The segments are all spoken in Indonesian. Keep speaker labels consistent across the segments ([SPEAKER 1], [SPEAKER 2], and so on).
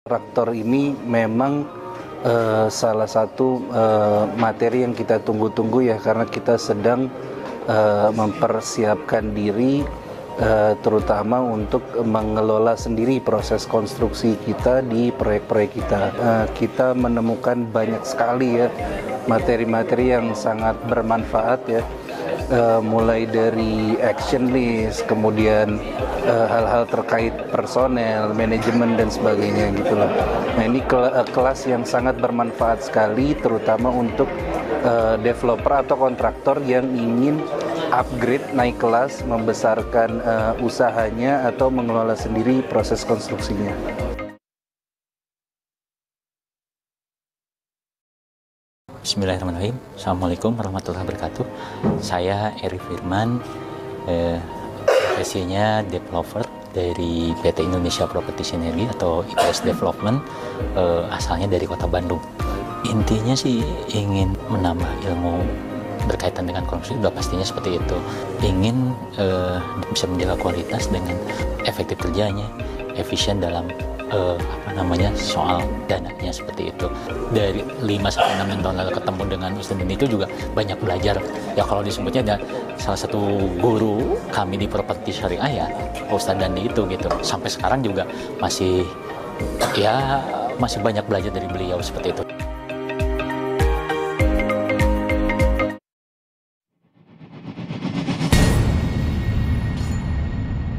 [SPEAKER 1] Traktor ini memang salah satu materi yang kita tunggu-tunggu ya, karena kita sedang mempersiapkan diri terutama untuk mengelola sendiri proses konstruksi kita di proyek-proyek kita. Kita menemukan banyak sekali ya materi-materi yang sangat bermanfaat ya. Mulai dari action list, kemudian hal-hal terkait personel, manajemen dan sebagainya gitu loh. Nah ini kelas yang sangat bermanfaat sekali, terutama untuk developer atau kontraktor yang ingin upgrade, naik kelas, membesarkan usahanya atau mengelola sendiri proses konstruksinya.
[SPEAKER 2] Bismillahirrahmanirrahim. Assalamualaikum warahmatullahi wabarakatuh. Saya Eri Firman, profesinya developer dari PT Indonesia Property Synergy atau IPS Development, asalnya dari Kota Bandung. Intinya sih ingin menambah ilmu berkaitan dengan konstruksi, sudah pastinya seperti itu. Ingin bisa menjaga kualitas dengan efektif kerjanya, efisien dalam soal dananya seperti itu. Dari 5-6 tahun lalu ketemu dengan Ustadz itu juga banyak belajar. Ya kalau disebutnya ada salah satu guru kami di properti syariah ya Ustadz Dandi itu gitu. Sampai sekarang juga masih banyak belajar dari beliau seperti itu.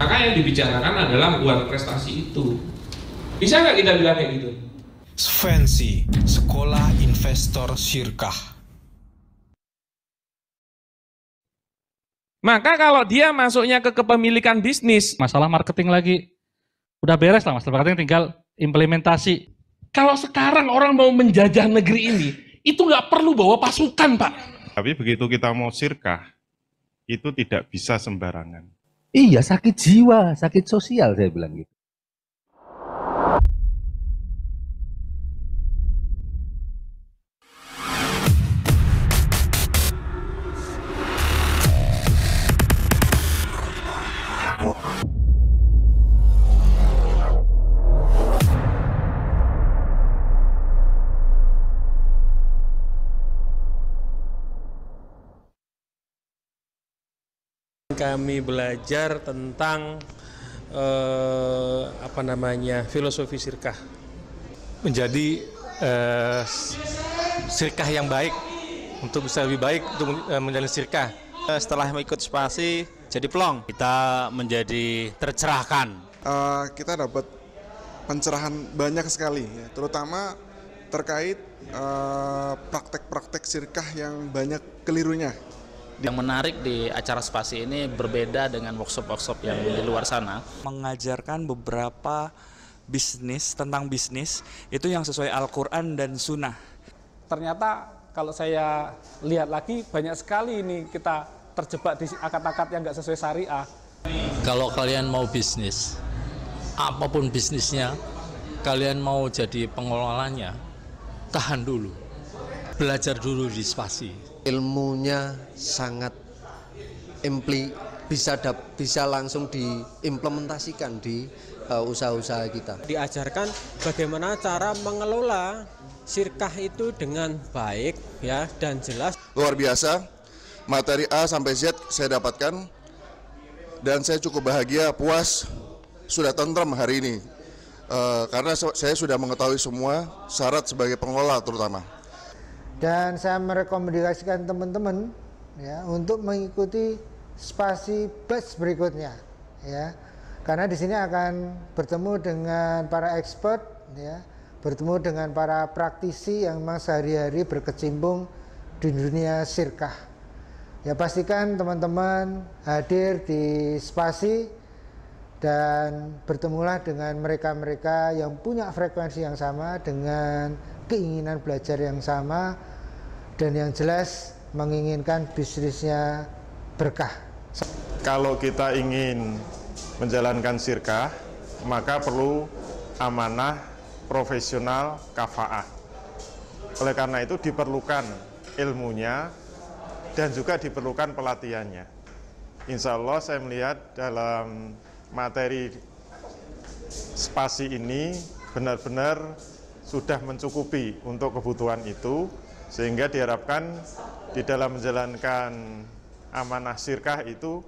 [SPEAKER 3] Maka yang dibicarakan adalah buat prestasi itu. Bisa nggak kita bilang kayak gitu?
[SPEAKER 4] Svensi, Sekolah Investor Syirkah.
[SPEAKER 3] Maka kalau dia masuknya ke kepemilikan bisnis,
[SPEAKER 5] masalah marketing lagi, udah beres lah masalah marketing, tinggal implementasi.
[SPEAKER 3] Kalau sekarang orang mau menjajah negeri ini, itu nggak perlu bawa pasukan, Pak.
[SPEAKER 6] Tapi begitu kita mau syirkah, itu tidak bisa sembarangan.
[SPEAKER 7] Iya, sakit jiwa, sakit sosial saya bilang gitu.
[SPEAKER 8] Kami belajar tentang filosofi syirkah.
[SPEAKER 4] Menjadi syirkah yang baik, untuk bisa lebih baik untuk menjalani syirkah.
[SPEAKER 9] Setelah mengikut spasi jadi plong, kita menjadi tercerahkan.
[SPEAKER 10] Kita dapat pencerahan banyak sekali, ya, terutama terkait praktek-praktek syirkah yang banyak kelirunya.
[SPEAKER 11] Yang menarik di acara spasi ini berbeda dengan workshop-workshop yang di luar sana.
[SPEAKER 12] Mengajarkan beberapa bisnis, tentang bisnis, itu yang sesuai Al-Quran dan Sunnah.
[SPEAKER 8] Ternyata kalau saya lihat lagi, banyak sekali ini kita terjebak di akad-akad yang nggak sesuai syariah.
[SPEAKER 13] Kalau kalian mau bisnis, apapun bisnisnya, kalian mau jadi pengelolanya, tahan dulu. Belajar dulu di spasi.
[SPEAKER 14] Ilmunya sangat bisa langsung diimplementasikan di usaha-usaha kita.
[SPEAKER 15] Diajarkan bagaimana cara mengelola syirkah itu dengan baik ya dan jelas.
[SPEAKER 10] Luar biasa, materi A sampai Z saya dapatkan dan saya cukup bahagia, puas, sudah tentrem hari ini karena saya sudah mengetahui semua syarat sebagai pengelola terutama.
[SPEAKER 16] Dan saya merekomendasikan teman-teman ya untuk mengikuti spasi batch berikutnya ya. Karena di sini akan bertemu dengan para expert ya, bertemu dengan para praktisi yang memang sehari-hari berkecimpung di dunia syirkah. Ya pastikan teman-teman hadir di spasi dan bertemulah dengan mereka-mereka yang punya frekuensi yang sama, dengan keinginan belajar yang sama, dan yang jelas menginginkan bisnisnya berkah.
[SPEAKER 6] Kalau kita ingin menjalankan syirkah, maka perlu amanah, profesional, kafaah. Oleh karena itu diperlukan ilmunya dan juga diperlukan pelatihannya. Insya Allah saya melihat dalam materi spasi ini benar-benar sudah mencukupi untuk kebutuhan itu, sehingga diharapkan di dalam menjalankan amanah Sirkah itu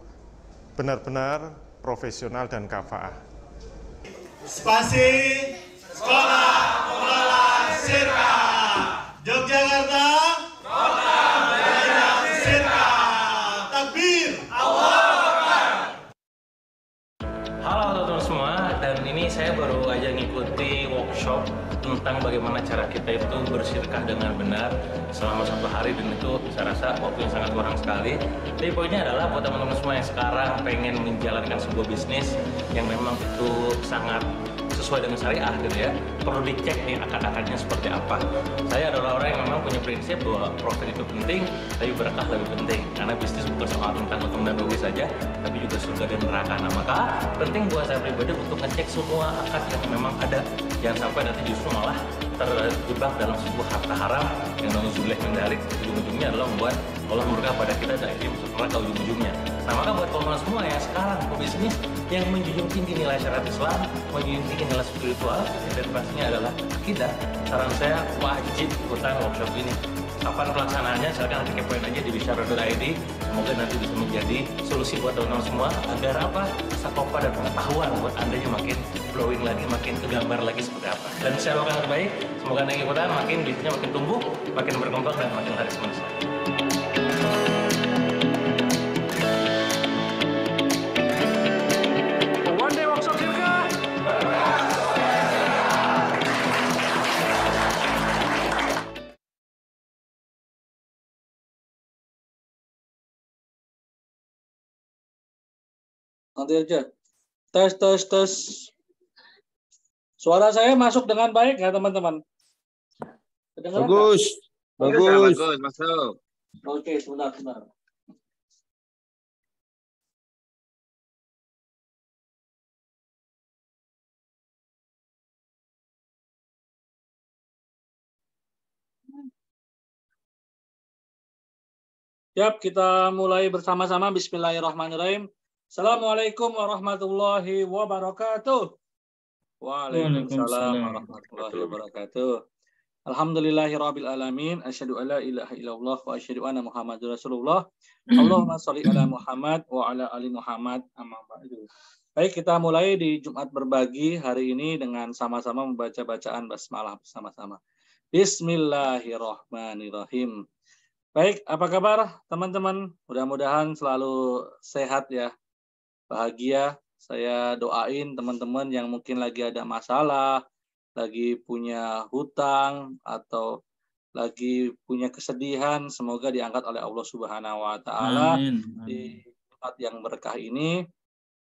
[SPEAKER 6] benar-benar profesional dan kafaah.
[SPEAKER 17] Spasi Sekolah Pengelola Sirkah Yogyakarta, Kota Belajar Sirkah. Takbir, Allahu Akbar.
[SPEAKER 18] Halo teman-teman semua, dan ini saya baru aja ngikuti workshop tentang bagaimana cara kita itu bersirkah dengan benar selama 1 hari, dan itu saya rasa waktu yang sangat kurang sekali. Jadi poinnya adalah buat teman-teman semua yang sekarang pengen menjalankan sebuah bisnis yang memang itu sangat sesuai dengan syariah gitu ya, perlu dicek nih akad-akadnya seperti apa. Saya adalah orang yang memang punya prinsip bahwa profit itu penting, tapi berkah lebih penting, karena bisnis bukan soal tentang untung dan rugi saja, tapi juga surga dan neraka. Nah, maka penting buat saya pribadi untuk ngecek semua akad yang memang ada, jangan sampai nanti justru malah terjebak dalam sebuah harta haram yang nauzubillah min dzalik, ujung-ujungnya adalah membuat Allah murka pada kita dan itu masuk neraka ujung-ujungnya. Nah, maka buat teman-teman semua ya sekarang pebisnis yang menjunjung tinggi nilai syariat Islam, menjunjung tinggi nilai spiritual, dan pastinya adalah akidah, saran saya wajib ikutan workshop ini. Kapan pelaksanaannya? Silakan nanti kepoin aja di bisyara.id. Semoga nanti bisa menjadi solusi buat teman-teman semua agar apa? Sakopa dan pengetahuan buat Anda yang makin glowing lagi, makin kegambar lagi seperti apa. Dan saya doakan yang terbaik. Semoga Anda yang ikutan makin bisnisnya makin tumbuh, makin berkembang dan makin laris manis.
[SPEAKER 17] One day workshop Sirkah.
[SPEAKER 5] Nanti aja. Tes. Suara saya masuk dengan baik ya teman-teman?
[SPEAKER 19] Bagus.
[SPEAKER 5] Masuk. Oke, sebentar. Siap, kita mulai bersama-sama. Bismillahirrahmanirrahim. Assalamualaikum warahmatullahi wabarakatuh. Waalaikumsalam warahmatullahi wabarakatuh. Alhamdulillahirabbil alamin. Asyhadu alla ilaha illallah wa asyhadu anna Muhammadar Rasulullah. Allahumma shalli ala Muhammad wa ala ali Muhammad. Amma ba'du. Baik, kita mulai di Jumat berbagi hari ini dengan sama-sama membaca bacaan basmalah bersama-sama. Bismillahirrahmanirrahim. Baik, apa kabar teman-teman? Mudah-mudahan selalu sehat ya, bahagia. Saya doain teman-teman yang mungkin lagi ada masalah, lagi punya hutang, atau lagi punya kesedihan, semoga diangkat oleh Allah Subhanahu wa Ta'ala di tempat yang berkah ini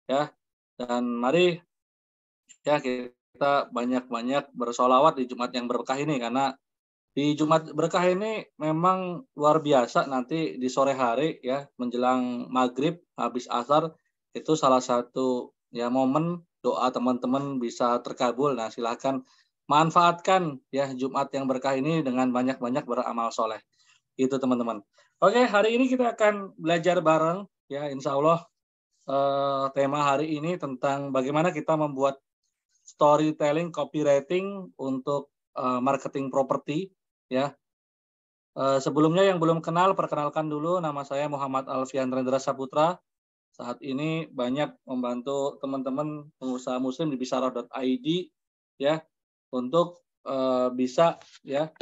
[SPEAKER 5] ya. Dan mari ya kita banyak-banyak bersolawat di Jumat yang berkah ini, karena di Jumat berkah ini memang luar biasa. Nanti di sore hari ya menjelang maghrib habis asar itu salah satu ya momen doa teman-teman bisa terkabul. Nah, silahkan manfaatkan ya Jumat yang berkah ini dengan banyak-banyak beramal soleh. Itu teman-teman. Oke, hari ini kita akan belajar bareng ya, insya Allah tema hari ini tentang bagaimana kita membuat storytelling, copywriting untuk marketing properti ya. Sebelumnya yang belum kenal, perkenalkan dulu, nama saya Muhammad Alfian Rendra Saputra. Saat ini banyak membantu teman-teman pengusaha muslim di bisyara.id ya untuk bisa ya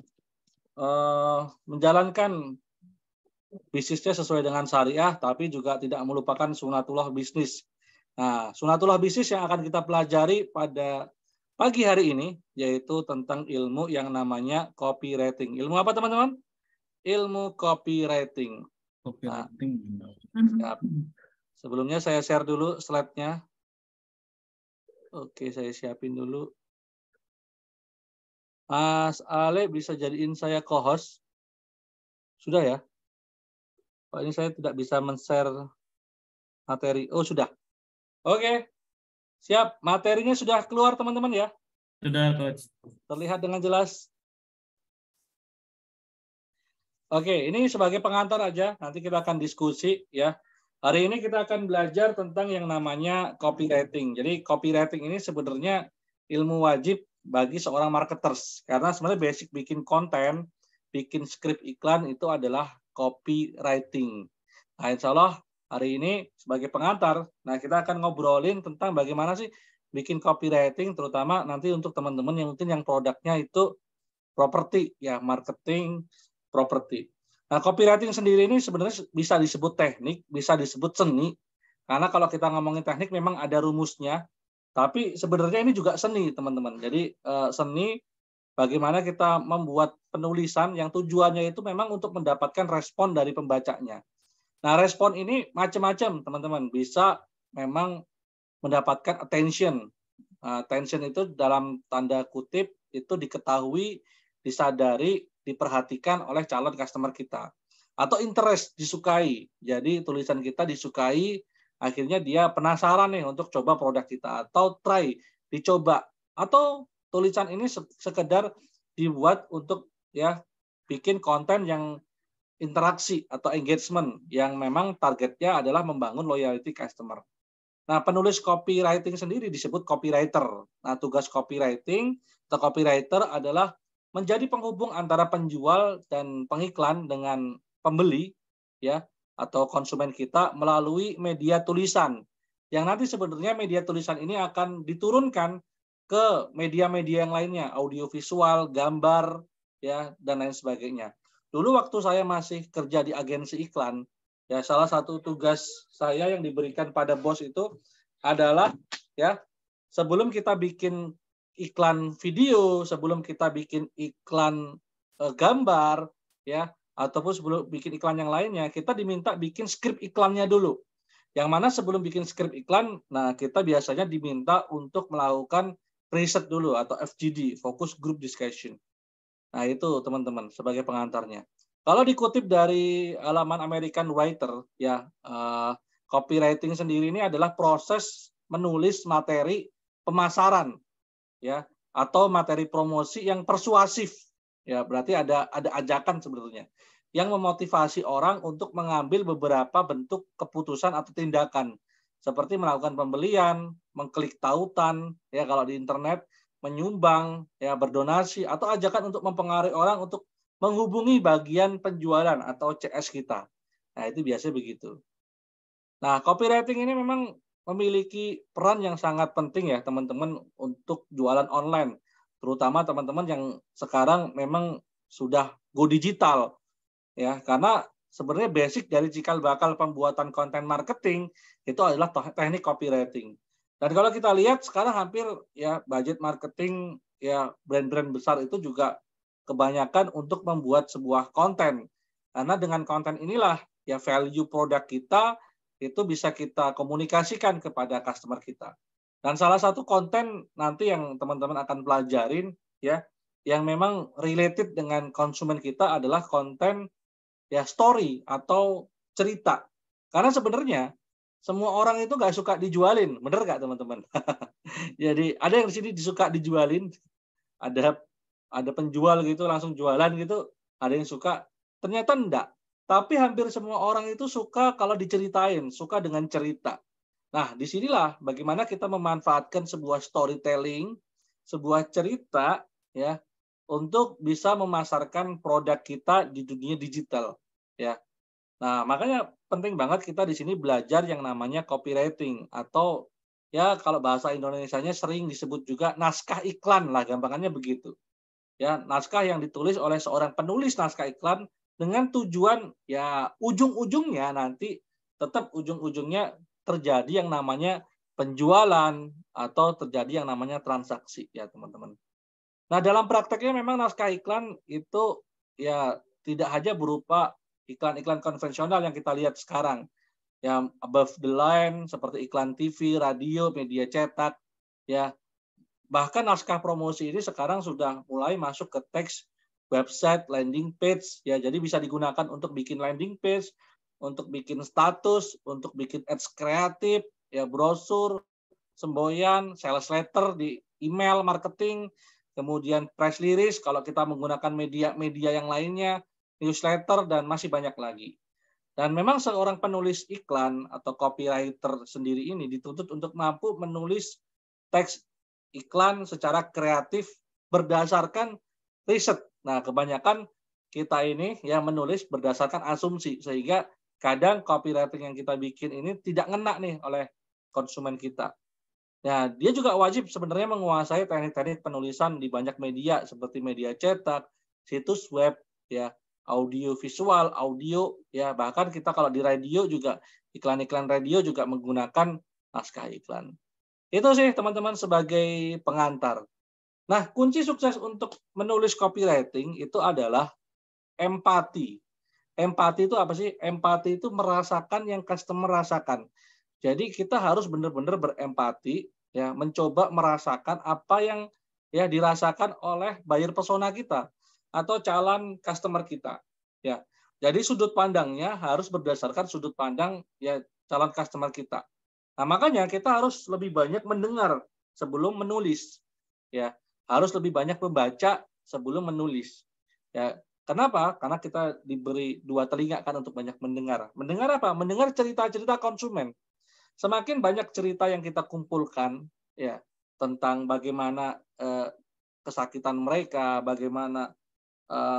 [SPEAKER 5] menjalankan bisnisnya sesuai dengan syariah, tapi juga tidak melupakan sunatullah bisnis. Nah, sunatullah bisnis yang akan kita pelajari pada pagi hari ini yaitu tentang ilmu yang namanya copywriting. Ilmu apa teman-teman? Ilmu copywriting. Nah, sebelumnya saya share dulu slide-nya. Oke, saya siapin dulu. Mas Ale bisa jadiin saya co-host? Sudah ya? Oh, ini saya tidak bisa men-share materi. Oh, sudah. Oke. Siap. Materinya sudah keluar, teman-teman ya?
[SPEAKER 20] Sudah, Coach.
[SPEAKER 5] Terlihat dengan jelas? Oke, ini sebagai pengantar aja. Nanti kita akan diskusi ya. Hari ini kita akan belajar tentang yang namanya copywriting. Jadi copywriting ini sebenarnya ilmu wajib bagi seorang marketers, karena sebenarnya basic bikin konten, bikin skrip iklan itu adalah copywriting. Nah, insya Allah hari ini sebagai pengantar, nah kita akan ngobrolin tentang bagaimana sih bikin copywriting, terutama nanti untuk teman-teman yang mungkin yang produknya itu properti, ya marketing properti. Nah, copywriting sendiri ini sebenarnya bisa disebut teknik, bisa disebut seni, karena kalau kita ngomongin teknik memang ada rumusnya, tapi sebenarnya ini juga seni, teman-teman. Jadi seni bagaimana kita membuat penulisan yang tujuannya itu memang untuk mendapatkan respon dari pembacanya. Nah, respon ini macam-macam, teman-teman. Bisa memang mendapatkan attention. Attention itu dalam tanda kutip itu diketahui, disadari, diperhatikan oleh calon customer kita. Atau interest, disukai. Jadi tulisan kita disukai, akhirnya dia penasaran nih untuk coba produk kita. Atau try, dicoba. Atau tulisan ini sekedar dibuat untuk ya bikin konten yang interaksi atau engagement yang memang targetnya adalah membangun loyalty customer. Nah, penulis copywriting sendiri disebut copywriter. Nah, tugas copywriting atau copywriter adalah menjadi penghubung antara penjual dan pengiklan dengan pembeli ya atau konsumen kita melalui media tulisan. Yang nanti sebenarnya media tulisan ini akan diturunkan ke media-media yang lainnya, audiovisual, gambar ya dan lain sebagainya. Dulu waktu saya masih kerja di agensi iklan, ya salah satu tugas saya yang diberikan pada bos itu adalah ya sebelum kita bikin iklan video, sebelum kita bikin iklan gambar ya ataupun sebelum bikin iklan yang lainnya, kita diminta bikin skrip iklannya dulu. Yang mana sebelum bikin skrip iklan, nah kita biasanya diminta untuk melakukan riset dulu atau FGD, Focus Group Discussion. Nah itu teman-teman sebagai pengantarnya. Kalau dikutip dari halaman American Writer, ya copywriting sendiri ini adalah proses menulis materi pemasaran, ya atau materi promosi yang persuasif, ya berarti ada ajakan sebenarnya yang memotivasi orang untuk mengambil beberapa bentuk keputusan atau tindakan seperti melakukan pembelian, mengklik tautan, ya kalau di internet, menyumbang, ya berdonasi, atau ajakan untuk mempengaruhi orang untuk menghubungi bagian penjualan atau CS kita. Nah, itu biasanya begitu. Nah, copywriting ini memang memiliki peran yang sangat penting ya, teman-teman, untuk jualan online. Terutama teman-teman yang sekarang memang sudah go digital. Ya, karena sebenarnya basic dari cikal bakal pembuatan konten marketing itu adalah teknik copywriting. Dan kalau kita lihat sekarang hampir ya budget marketing ya brand-brand besar itu juga kebanyakan untuk membuat sebuah konten. Karena dengan konten inilah ya value produk kita itu bisa kita komunikasikan kepada customer kita. Dan salah satu konten nanti yang teman-teman akan pelajarin ya yang memang related dengan konsumen kita adalah konten ya story atau cerita. Karena sebenarnya semua orang itu nggak suka dijualin, bener nggak teman-teman? Jadi ada yang di sini disuka dijualin, ada penjual gitu langsung jualan gitu, ada yang suka, ternyata enggak. Tapi hampir semua orang itu suka kalau diceritain, suka dengan cerita. Nah, disinilah bagaimana kita memanfaatkan sebuah storytelling, sebuah cerita ya untuk bisa memasarkan produk kita di dunia digital ya. Nah, makanya penting banget kita di sini belajar yang namanya copywriting atau ya kalau bahasa Indonesianya sering disebut juga naskah iklan lah, gampangannya begitu. Ya, naskah yang ditulis oleh seorang penulis naskah iklan dengan tujuan ya ujung-ujungnya nanti tetap ujung-ujungnya terjadi yang namanya penjualan atau terjadi yang namanya transaksi ya, teman-teman. Nah, dalam prakteknya memang naskah iklan itu ya tidak hanya berupa iklan-iklan konvensional yang kita lihat sekarang, yang above the line seperti iklan TV, radio, media cetak, ya. Bahkan naskah promosi ini sekarang sudah mulai masuk ke teks website, landing page, ya. Jadi bisa digunakan untuk bikin landing page, untuk bikin status, untuk bikin ads kreatif, ya brosur, semboyan, sales letter di email marketing, kemudian press release kalau kita menggunakan media yang lainnya, newsletter, dan masih banyak lagi. Dan memang seorang penulis iklan atau copywriter sendiri ini dituntut untuk mampu menulis teks iklan secara kreatif berdasarkan riset. Nah, kebanyakan kita ini yang menulis berdasarkan asumsi, sehingga kadang copywriting yang kita bikin ini tidak ngena nih oleh konsumen kita. Nah, dia juga wajib sebenarnya menguasai teknik-teknik penulisan di banyak media seperti media cetak, situs web, ya, audio visual, audio, ya, bahkan kita kalau di radio juga iklan-iklan radio juga menggunakan naskah iklan. Itu sih teman-teman sebagai pengantar. Nah, kunci sukses untuk menulis copywriting itu adalah empati. Empati itu apa sih? Empati itu merasakan yang customer rasakan. Jadi kita harus benar-benar berempati, ya, mencoba merasakan apa yang ya dirasakan oleh buyer persona kita atau calon customer kita. Ya, jadi sudut pandangnya harus berdasarkan sudut pandang ya calon customer kita. Nah, makanya kita harus lebih banyak mendengar sebelum menulis. Ya, harus lebih banyak membaca sebelum menulis. Ya, kenapa? Karena kita diberi dua telinga kan untuk banyak mendengar. Mendengar apa? Mendengar cerita-cerita konsumen. Semakin banyak cerita yang kita kumpulkan ya tentang bagaimana kesakitan mereka, bagaimana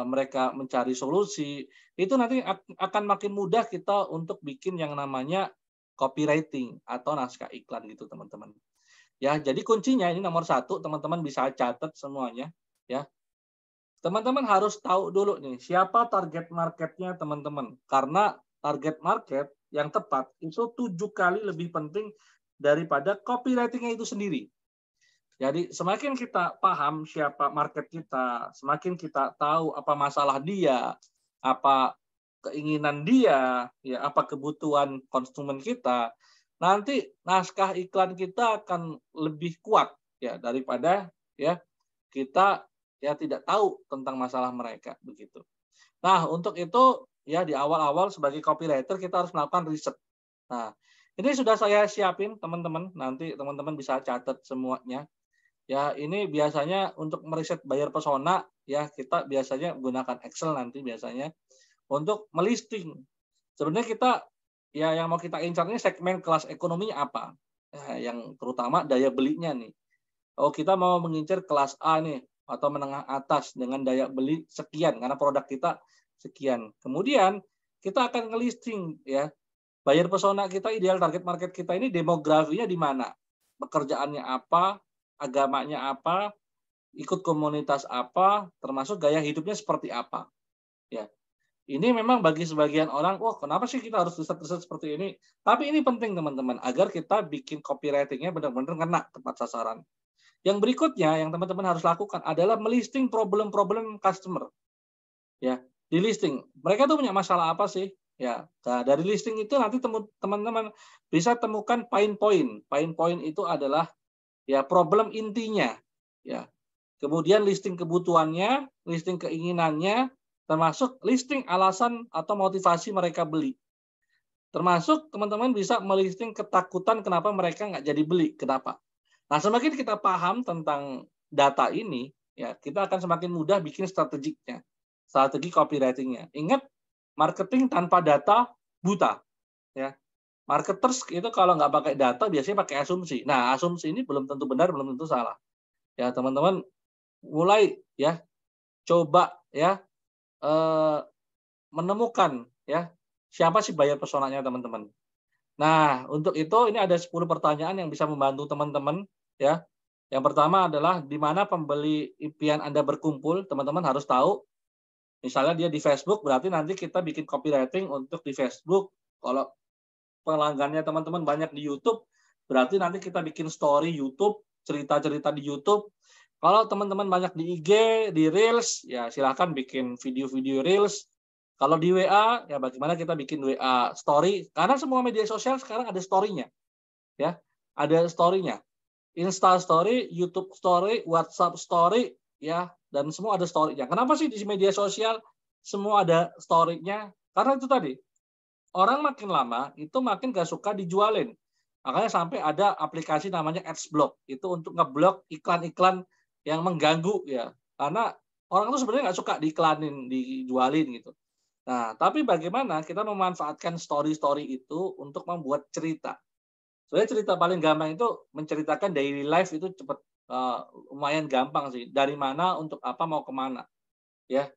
[SPEAKER 5] mereka mencari solusi, itu nanti akan makin mudah kita untuk bikin yang namanya copywriting atau naskah iklan gitu teman-teman. Ya, jadi kuncinya ini nomor 1, teman-teman bisa catat semuanya ya. Teman-teman harus tahu dulu nih siapa target marketnya teman-teman, karena target market yang tepat itu 7 kali lebih penting daripada copywriting-nya itu sendiri. Jadi semakin kita paham siapa market kita, semakin kita tahu apa masalah dia, apa keinginan dia, ya apa kebutuhan konsumen kita, nanti naskah iklan kita akan lebih kuat ya daripada ya kita ya tidak tahu tentang masalah mereka begitu. Nah, untuk itu ya di awal-awal sebagai copywriter kita harus melakukan riset. Nah, ini sudah saya siapin teman-teman, nanti teman-teman bisa catat semuanya. Ya, ini biasanya untuk meriset buyer persona ya kita biasanya menggunakan Excel nanti biasanya untuk melisting. Sebenarnya kita ya yang mau kita incar ini segmen kelas ekonominya apa? Ya, yang terutama daya belinya nih. Oh, kita mau mengincar kelas A nih atau menengah atas dengan daya beli sekian karena produk kita sekian. Kemudian kita akan ngelisting ya buyer persona kita, ideal target market kita ini demografinya di mana, pekerjaannya apa, agamanya apa, ikut komunitas apa, termasuk gaya hidupnya seperti apa. Ya, ini memang bagi sebagian orang, wah kenapa sih kita harus riset-riset seperti ini? Tapi ini penting teman-teman agar kita bikin copywriting-nya benar-benar kena tepat sasaran. Yang berikutnya yang teman-teman harus lakukan adalah melisting problem-problem customer. Ya, di listing. Mereka tuh punya masalah apa sih? Ya, nah, dari listing itu nanti teman-teman bisa temukan pain point. Pain point itu adalah ya problem intinya. Ya. Kemudian listing kebutuhannya, listing keinginannya, termasuk listing alasan atau motivasi mereka beli. Termasuk teman-teman bisa melisting ketakutan kenapa mereka nggak jadi beli, kenapa. Nah, semakin kita paham tentang data ini, ya kita akan semakin mudah bikin strateginya, strategi copywriting-nya. Ingat, marketing tanpa data buta. Ya. Marketers itu kalau nggak pakai data biasanya pakai asumsi. Nah, asumsi ini belum tentu benar, belum tentu salah. Ya, teman-teman mulai ya coba ya menemukan ya siapa sih buyer personanya teman-teman. Nah, untuk itu ini ada 10 pertanyaan yang bisa membantu teman-teman ya. Yang pertama adalah di mana pembeli impian Anda berkumpul, teman-teman harus tahu. Misalnya dia di Facebook, berarti nanti kita bikin copywriting untuk di Facebook. Kalau pelanggannya teman-teman banyak di YouTube, berarti nanti kita bikin story YouTube, cerita-cerita di YouTube. Kalau teman-teman banyak di IG, di Reels, ya silahkan bikin video-video Reels. Kalau di WA, ya bagaimana kita bikin WA story? Karena semua media sosial sekarang ada story-nya. Ya, ada story-nya. Insta story, YouTube story, WhatsApp story, ya, dan semua ada story-nya. Kenapa sih di media sosial semua ada story-nya? Karena itu tadi. Orang makin lama itu makin gak suka dijualin. Makanya sampai ada aplikasi namanya Adblock. Itu untuk ngeblok iklan-iklan yang mengganggu ya. Karena orang itu sebenarnya nggak suka diiklanin, dijualin gitu. Nah, tapi bagaimana kita memanfaatkan story-story itu untuk membuat cerita. Soalnya cerita paling gampang itu menceritakan daily life itu cepat lumayan gampang sih. Dari mana, untuk apa, mau kemana, ya.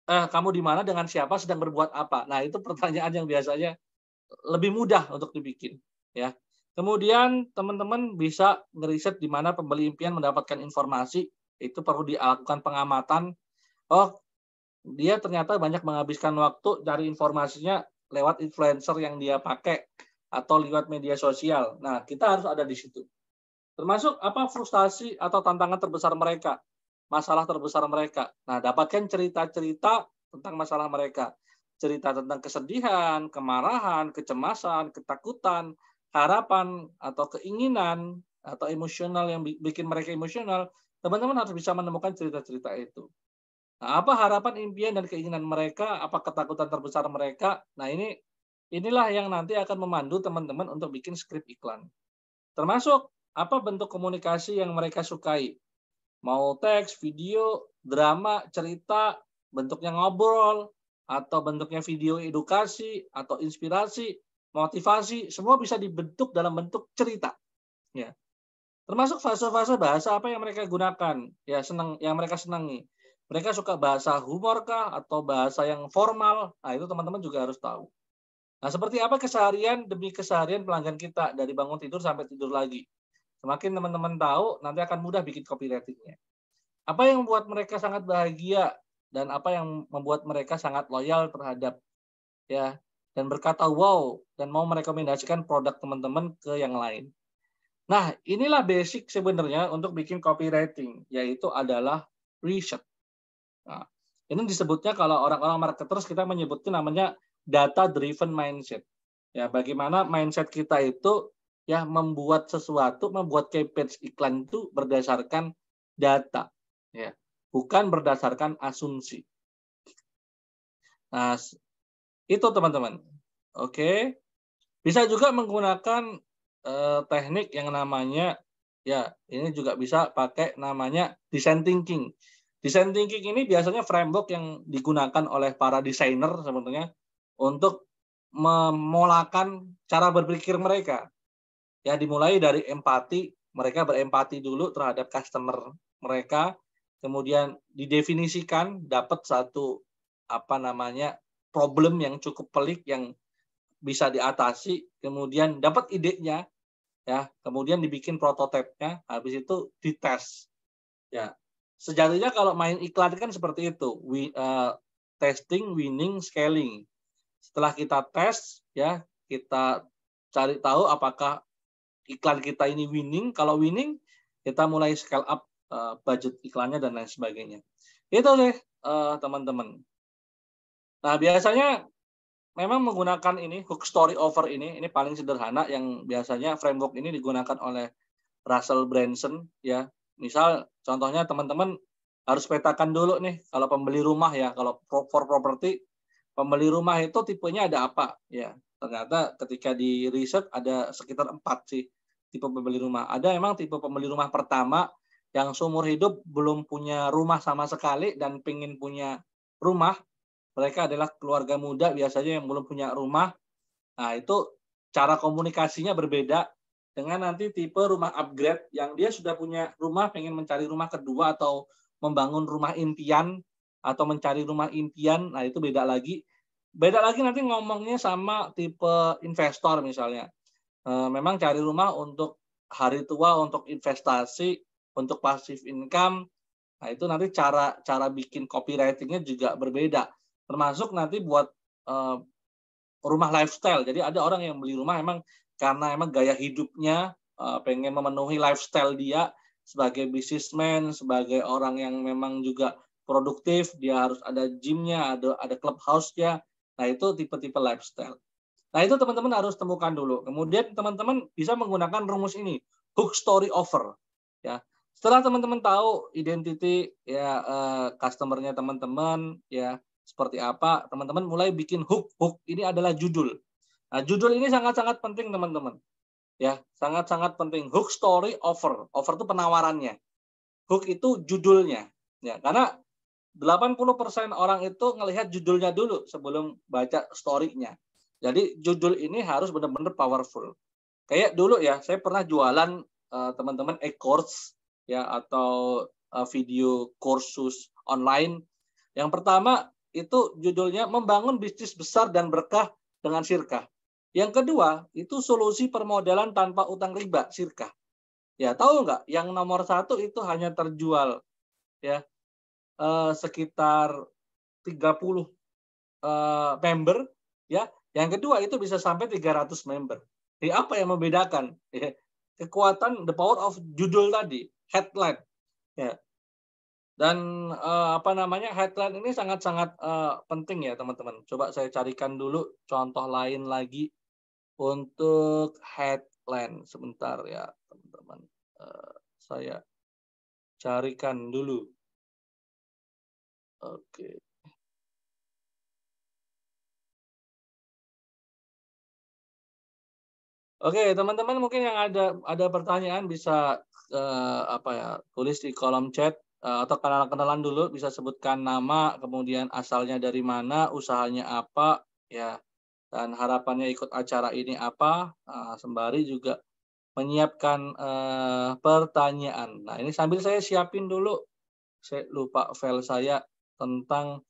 [SPEAKER 5] Kamu di mana, dengan siapa, sedang berbuat apa. Nah, itu pertanyaan yang biasanya lebih mudah untuk dibikin, ya. Kemudian teman-teman bisa ngeriset di mana pembeli impian mendapatkan informasi. Itu perlu dilakukan pengamatan. Oh, dia ternyata banyak menghabiskan waktu cari informasinya lewat influencer yang dia pakai atau lewat media sosial. Nah, kita harus ada di situ. Termasuk apa frustasi atau tantangan terbesar mereka, masalah terbesar mereka. Nah, dapatkan cerita-cerita tentang masalah mereka. Cerita tentang kesedihan, kemarahan, kecemasan, ketakutan, harapan, atau keinginan, atau emosional yang bikin mereka emosional. Teman-teman harus bisa menemukan cerita-cerita itu. Nah, apa harapan, impian, dan keinginan mereka, apa ketakutan terbesar mereka. Nah, inilah yang nanti akan memandu teman-teman untuk bikin skrip iklan. Termasuk apa bentuk komunikasi yang mereka sukai. Mau teks, video, drama, cerita, bentuknya ngobrol, atau bentuknya video edukasi, atau inspirasi, motivasi, semua bisa dibentuk dalam bentuk cerita. Ya. Termasuk fase-fase bahasa apa yang mereka gunakan, ya yang mereka senangi. Mereka suka bahasa humor kah, atau bahasa yang formal? Nah, itu teman-teman juga harus tahu. Nah, seperti apa keseharian demi keseharian pelanggan kita dari bangun tidur sampai tidur lagi. Semakin teman-teman tahu, nanti akan mudah bikin copywriting-nya. Apa yang membuat mereka sangat bahagia dan apa yang membuat mereka sangat loyal terhadap, ya, dan berkata wow dan mau merekomendasikan produk teman-teman ke yang lain. Nah, inilah basic sebenarnya untuk bikin copywriting, yaitu adalah research. Nah, ini disebutnya kalau orang-orang marketers kita menyebutnya namanya data driven mindset. Ya, bagaimana mindset kita itu ya membuat sesuatu, membuat campaign iklan itu berdasarkan data, ya, bukan berdasarkan asumsi. Nah, itu teman-teman. Oke. Bisa juga menggunakan teknik yang namanya, ya, ini juga bisa pakai namanya design thinking. Design thinking ini biasanya framework yang digunakan oleh para desainer sebetulnya untuk memolakan cara berpikir mereka. Ya, dimulai dari empati, mereka berempati dulu terhadap customer mereka, kemudian didefinisikan, dapat satu problem yang cukup pelik yang bisa diatasi, kemudian dapat idenya, ya, kemudian dibikin prototipenya, habis itu dites. Ya, sejatinya kalau main iklan kan seperti itu, testing, winning, scaling. Setelah kita tes, ya, kita cari tahu apakah iklan kita ini winning. Kalau winning, kita mulai scale up budget iklannya dan lain sebagainya. Itu deh teman-teman. Nah, biasanya memang menggunakan ini hook story offer ini paling sederhana yang biasanya framework ini digunakan oleh Russell Brunson, ya. Misal contohnya teman-teman harus petakan dulu nih kalau pembeli rumah, ya, kalau for property pembeli rumah itu tipenya ada apa, ya. Ternyata ketika di riset ada sekitar 4 sih tipe pembeli rumah. Ada memang tipe pembeli rumah pertama yang seumur hidup belum punya rumah sama sekali dan pengen punya rumah. Mereka adalah keluarga muda biasanya yang belum punya rumah. Nah, itu cara komunikasinya berbeda dengan nanti tipe rumah upgrade yang dia sudah punya rumah, pengen mencari rumah kedua atau membangun rumah impian atau mencari rumah impian. Nah, itu beda lagi. Beda lagi nanti ngomongnya sama tipe investor misalnya. Memang cari rumah untuk hari tua, untuk investasi, untuk passive income. Nah, itu nanti cara bikin copywriting-nya juga berbeda. Termasuk nanti buat rumah lifestyle. Jadi ada orang yang beli rumah emang karena emang gaya hidupnya pengen memenuhi lifestyle dia sebagai businessman, sebagai orang yang memang juga produktif, dia harus ada gym-nya, ada clubhouse-nya. Nah, itu tipe-tipe lifestyle. Nah, itu teman-teman harus temukan dulu. Kemudian teman-teman bisa menggunakan rumus ini, hook story offer. Ya, setelah teman-teman tahu identity ya customer-nya teman-teman, ya seperti apa, teman-teman mulai bikin hook. Hook ini adalah judul. Nah, judul ini sangat-sangat penting teman-teman. Ya, sangat-sangat penting. Hook story offer. Offer itu penawarannya. Hook itu judulnya. Ya, karena 80% orang itu ngelihat judulnya dulu sebelum baca story-nya. Jadi judul ini harus benar-benar powerful. Kayak dulu ya, saya pernah jualan teman-teman e-course ya atau video kursus online. Yang pertama itu judulnya membangun bisnis besar dan berkah dengan Syirkah. Yang kedua itu solusi permodalan tanpa utang riba Syirkah. Ya tahu nggak? Yang nomor 1 itu hanya terjual ya sekitar 30 member ya. Yang kedua itu bisa sampai 300 member. Jadi apa yang membedakan? Ya, kekuatan the power of judul tadi, headline. Ya. Dan headline ini sangat-sangat penting ya teman-teman. Coba saya carikan dulu contoh lain lagi untuk headline. Sebentar ya teman-teman. Saya carikan dulu. Oke. Oke, teman-teman mungkin yang ada pertanyaan bisa tulis di kolom chat atau kenalan dulu, bisa sebutkan nama, kemudian asalnya dari mana, usahanya apa, ya, dan harapannya ikut acara ini apa, sembari juga menyiapkan pertanyaan. Nah, ini sambil saya siapin dulu, saya lupa file saya tentang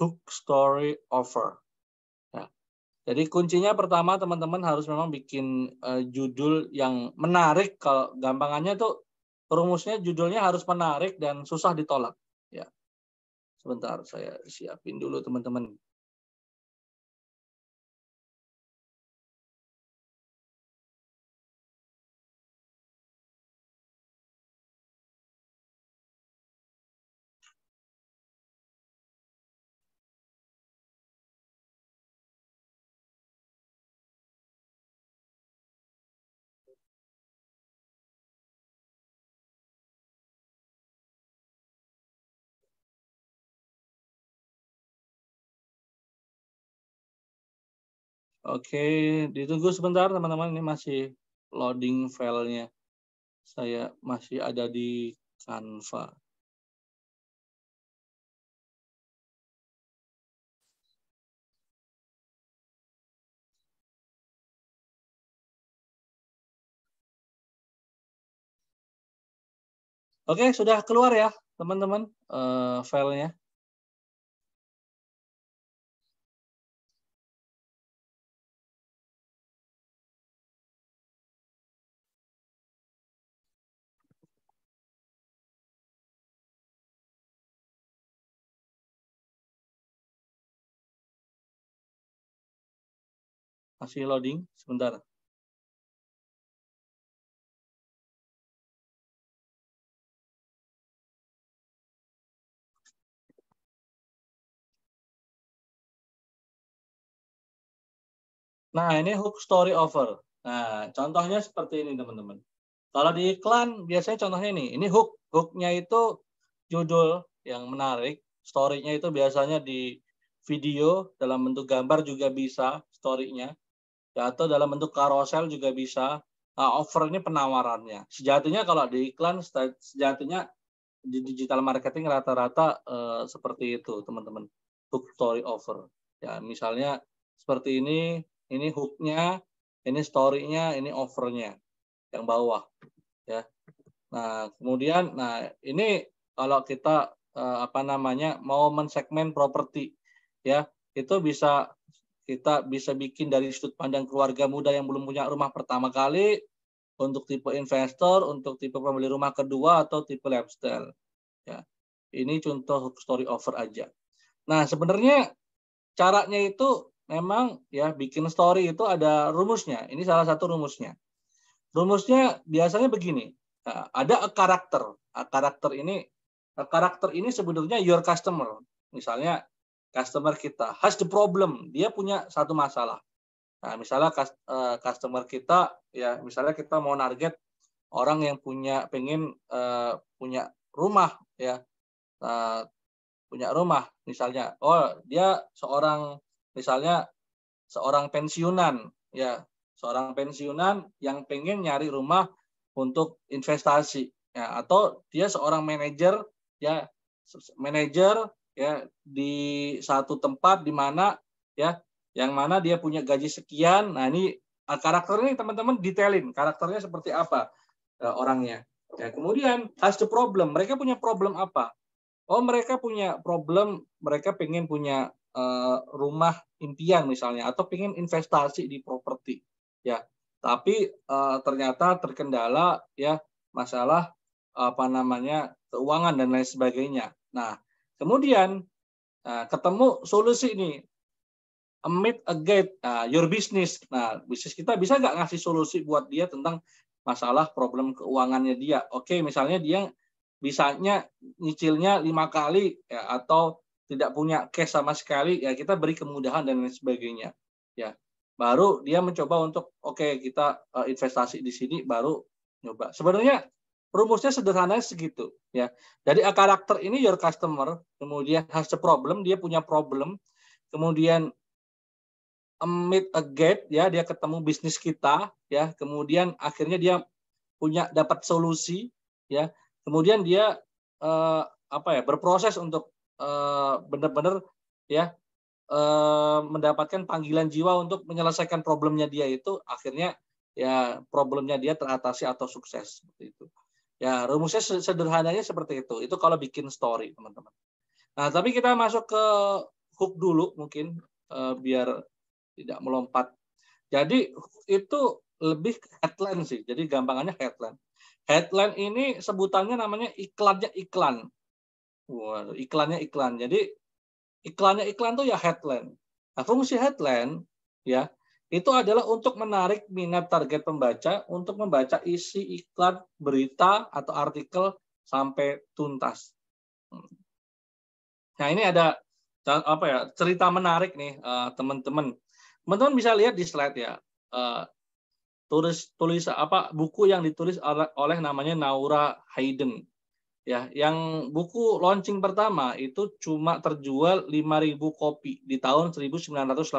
[SPEAKER 5] hook story offer. Jadi kuncinya pertama teman-teman harus memang bikin judul yang menarik. Kalau gampangannya tuh rumusnya judulnya harus menarik dan susah ditolak. Ya, sebentar saya siapin dulu teman-teman. Oke, ditunggu sebentar teman-teman, ini masih loading filenya. Saya masih ada di Canva. Oke, sudah keluar ya teman-teman filenya. Masih loading, sebentar. Nah, ini hook story offer. Nah, contohnya seperti ini, teman-teman. Kalau di iklan, biasanya contohnya ini hook. Hooknya itu judul yang menarik. Story-nya itu biasanya di video, dalam bentuk gambar juga bisa story-nya. Ya, atau dalam bentuk carousel juga bisa. Nah, offer ini penawarannya. Sejatinya kalau di iklan, sejatinya di digital marketing rata-rata seperti itu, teman-teman. Hook story offer. Ya, misalnya seperti ini hook-nya, ini story-nya, ini offer-nya yang bawah, ya. Nah, kemudian, ini kalau kita mau mensegmen properti, ya, itu kita bisa bikin dari sudut pandang keluarga muda yang belum punya rumah pertama kali, untuk tipe investor, untuk tipe pembeli rumah kedua, atau tipe lifestyle. Ya, ini contoh hook story offer aja. Nah, sebenarnya caranya itu memang ya bikin story itu ada rumusnya. Ini salah satu rumusnya. Rumusnya biasanya begini. Nah, ada a karakter. Karakter ini sebenarnya your customer. Misalnya customer kita has the problem. Dia punya satu masalah. Nah, misalnya customer kita ya, misalnya kita mau target orang yang pengen punya rumah ya. Punya rumah misalnya. Oh, dia misalnya seorang pensiunan ya, seorang pensiunan yang pengen nyari rumah untuk investasi ya, atau dia seorang manajer ya, di satu tempat di mana ya, yang mana dia punya gaji sekian. Nah, ini karakter ini teman-teman detailin karakternya seperti apa. orangnya. Ya, kemudian has the problem. Mereka punya problem apa? Oh, mereka punya problem, mereka pengen punya rumah impian misalnya, atau pengen investasi di properti, ya. Tapi ternyata terkendala ya masalah keuangan dan lain sebagainya. Nah, kemudian ketemu solusi ini, meet a gate, your business. Nah, bisnis kita bisa nggak ngasih solusi buat dia tentang masalah problem keuangannya dia. Oke, misalnya dia bisanya nyicilnya 5 kali ya, atau tidak punya cash sama sekali, ya kita beri kemudahan dan lain sebagainya. Ya, baru dia mencoba untuk kita investasi di sini, baru nyoba. Sebenarnya rumusnya sederhana segitu ya. Jadi karakter ini your customer, kemudian has the problem, dia punya problem, kemudian meet a gate, ya dia ketemu bisnis kita, ya kemudian akhirnya dia dapat solusi, ya kemudian dia berproses untuk benar-benar ya mendapatkan panggilan jiwa untuk menyelesaikan problemnya dia itu, akhirnya ya problemnya dia teratasi atau sukses seperti itu. Ya rumusnya sederhananya seperti itu. Itu kalau bikin story, teman-teman. Nah, tapi kita masuk ke hook dulu mungkin biar tidak melompat. Jadi itu lebih ke headline sih. Jadi gampangannya headline. Headline ini sebutannya namanya iklannya iklan. Wah, iklannya iklan. Jadi iklannya iklan tuh ya headline. Nah, fungsi headline ya itu adalah untuk menarik minat target pembaca untuk membaca isi iklan, berita atau artikel sampai tuntas. Nah, ini ada cerita menarik nih teman-teman. Teman-teman bisa lihat di slide ya. Buku yang ditulis oleh namanya Naura Hayden. Ya, yang buku launching pertama itu cuma terjual 5.000 kopi di tahun 1982.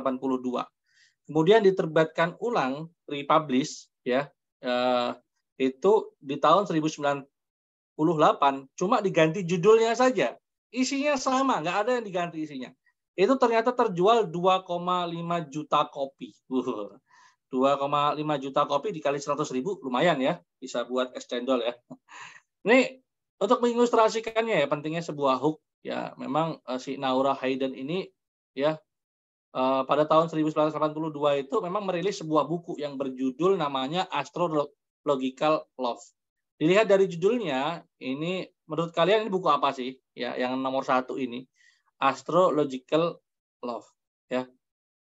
[SPEAKER 5] Kemudian diterbitkan ulang, republish ya. Itu di tahun 1998, cuma diganti judulnya saja. Isinya sama, nggak ada yang diganti isinya. Itu ternyata terjual 2,5 juta kopi. 2,5 juta kopi dikali 100.000 lumayan ya, bisa buat es cendol ya. Ini untuk mengilustrasikannya ya pentingnya sebuah hook ya. Memang si Naura Hayden ini ya pada tahun 1982 itu memang merilis sebuah buku yang berjudul namanya Astrological Love. Dilihat dari judulnya, ini menurut kalian ini buku apa sih? Ya, yang nomor 1 ini, Astrological Love. Ya,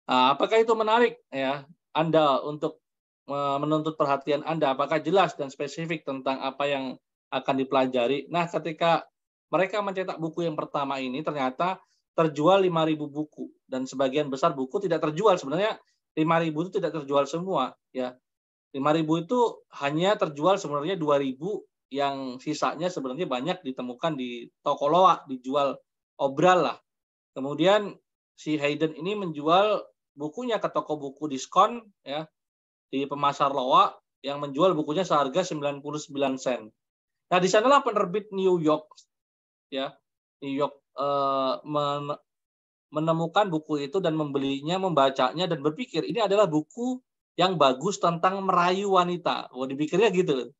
[SPEAKER 5] apakah itu menarik ya Anda untuk menuntut perhatian Anda? Apakah jelas dan spesifik tentang apa yang akan dipelajari? Nah, ketika mereka mencetak buku yang pertama ini, ternyata terjual 5.000 buku dan sebagian besar buku tidak terjual. Sebenarnya 5.000 itu tidak terjual semua. Ya, 5.000 itu hanya terjual sebenarnya 2.000, yang sisanya sebenarnya banyak ditemukan di toko loak, dijual obral lah. Kemudian si Hayden ini menjual bukunya ke toko buku diskon ya di pemasar loak yang menjual bukunya seharga 99 sen. Nah, di sanalah penerbit New York ya, New York menemukan buku itu dan membelinya, membacanya dan berpikir ini adalah buku yang bagus tentang merayu wanita. Wah, dipikirnya gitu.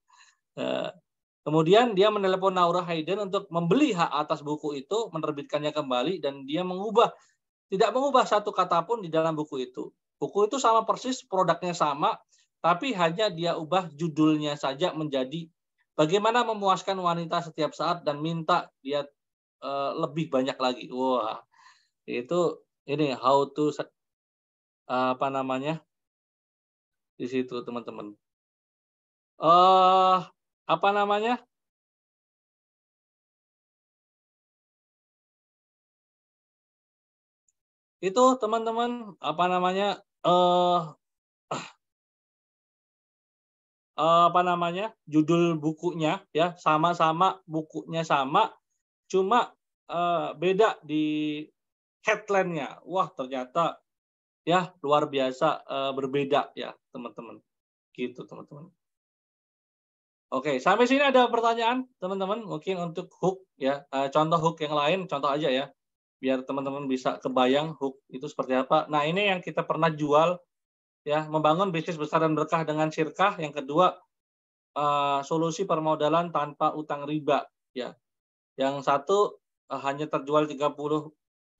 [SPEAKER 5] Kemudian dia menelepon Naura Hayden untuk membeli hak atas buku itu, menerbitkannya kembali, dan dia tidak mengubah satu kata pun di dalam buku itu. Buku itu sama persis, produknya sama, tapi hanya dia ubah judulnya saja menjadi bagaimana memuaskan wanita setiap saat dan minta dia lebih banyak lagi. Wah, itu ini how to di situ teman-teman. Itu teman-teman judul bukunya ya sama-sama, bukunya sama, cuma beda di headline-nya. Wah, ternyata ya luar biasa berbeda ya teman-teman. Gitu teman-teman. Oke, sampai sini ada pertanyaan teman-teman? Mungkin untuk hook ya, contoh hook yang lain, contoh aja ya, biar teman-teman bisa kebayang hook itu seperti apa. Nah, ini yang kita pernah jual ya, membangun bisnis besar dan berkah dengan Syirkah. Yang kedua, solusi permodalan tanpa utang riba, ya. Yang satu hanya terjual 30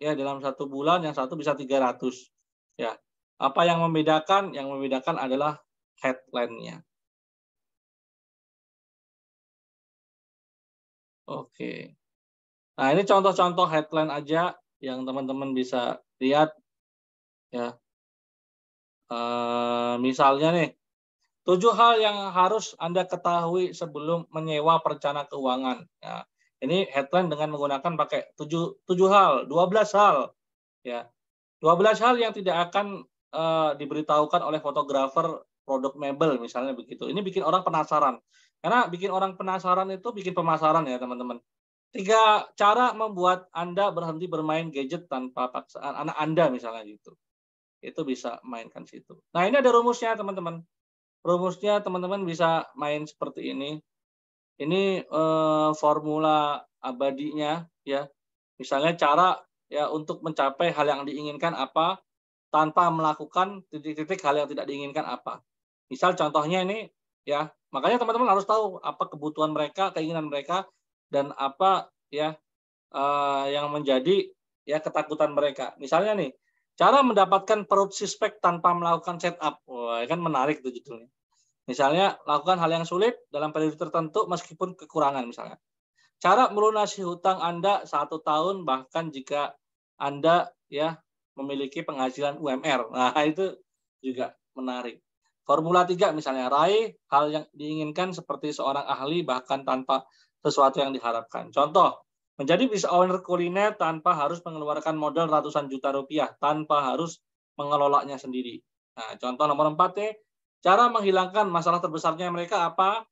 [SPEAKER 5] ya dalam 1 bulan, yang satu bisa 300. Ya. Apa yang membedakan? Yang membedakan adalah headline-nya. Oke. Nah, ini contoh-contoh headline aja yang teman-teman bisa lihat ya. Misalnya nih, 7 hal yang harus Anda ketahui sebelum menyewa perencana keuangan. Ya, ini headline dengan menggunakan pakai 7 hal, 12 hal. Ya. 12 hal yang tidak akan diberitahukan oleh fotografer produk mebel misalnya begitu. Ini bikin orang penasaran. Karena bikin orang penasaran itu bikin pemasaran ya teman-teman. 3 cara membuat Anda berhenti bermain gadget tanpa paksaan anak Anda misalnya gitu. Itu bisa mainkan situ. Nah, ini ada rumusnya teman-teman. Rumusnya teman-teman bisa main seperti ini. Ini formula abadinya ya. Misalnya cara ya untuk mencapai hal yang diinginkan apa tanpa melakukan titik-titik hal yang tidak diinginkan apa. Misal contohnya ini ya, makanya teman-teman harus tahu apa kebutuhan mereka, keinginan mereka dan apa ya yang menjadi ya ketakutan mereka. Misalnya nih, cara mendapatkan perut suspek tanpa melakukan setup. Wah, kan menarik tuh judulnya. Misalnya, lakukan hal yang sulit dalam periode tertentu meskipun kekurangan misalnya. Cara melunasi hutang Anda 1 tahun bahkan jika Anda ya memiliki penghasilan UMR. Nah, itu juga menarik. Formula 3 misalnya, raih hal yang diinginkan seperti seorang ahli bahkan tanpa sesuatu yang diharapkan. Contoh, menjadi business owner kuliner tanpa harus mengeluarkan modal ratusan juta rupiah, tanpa harus mengelolanya sendiri. Nah, contoh nomor 4 nih, cara menghilangkan masalah terbesarnya mereka apa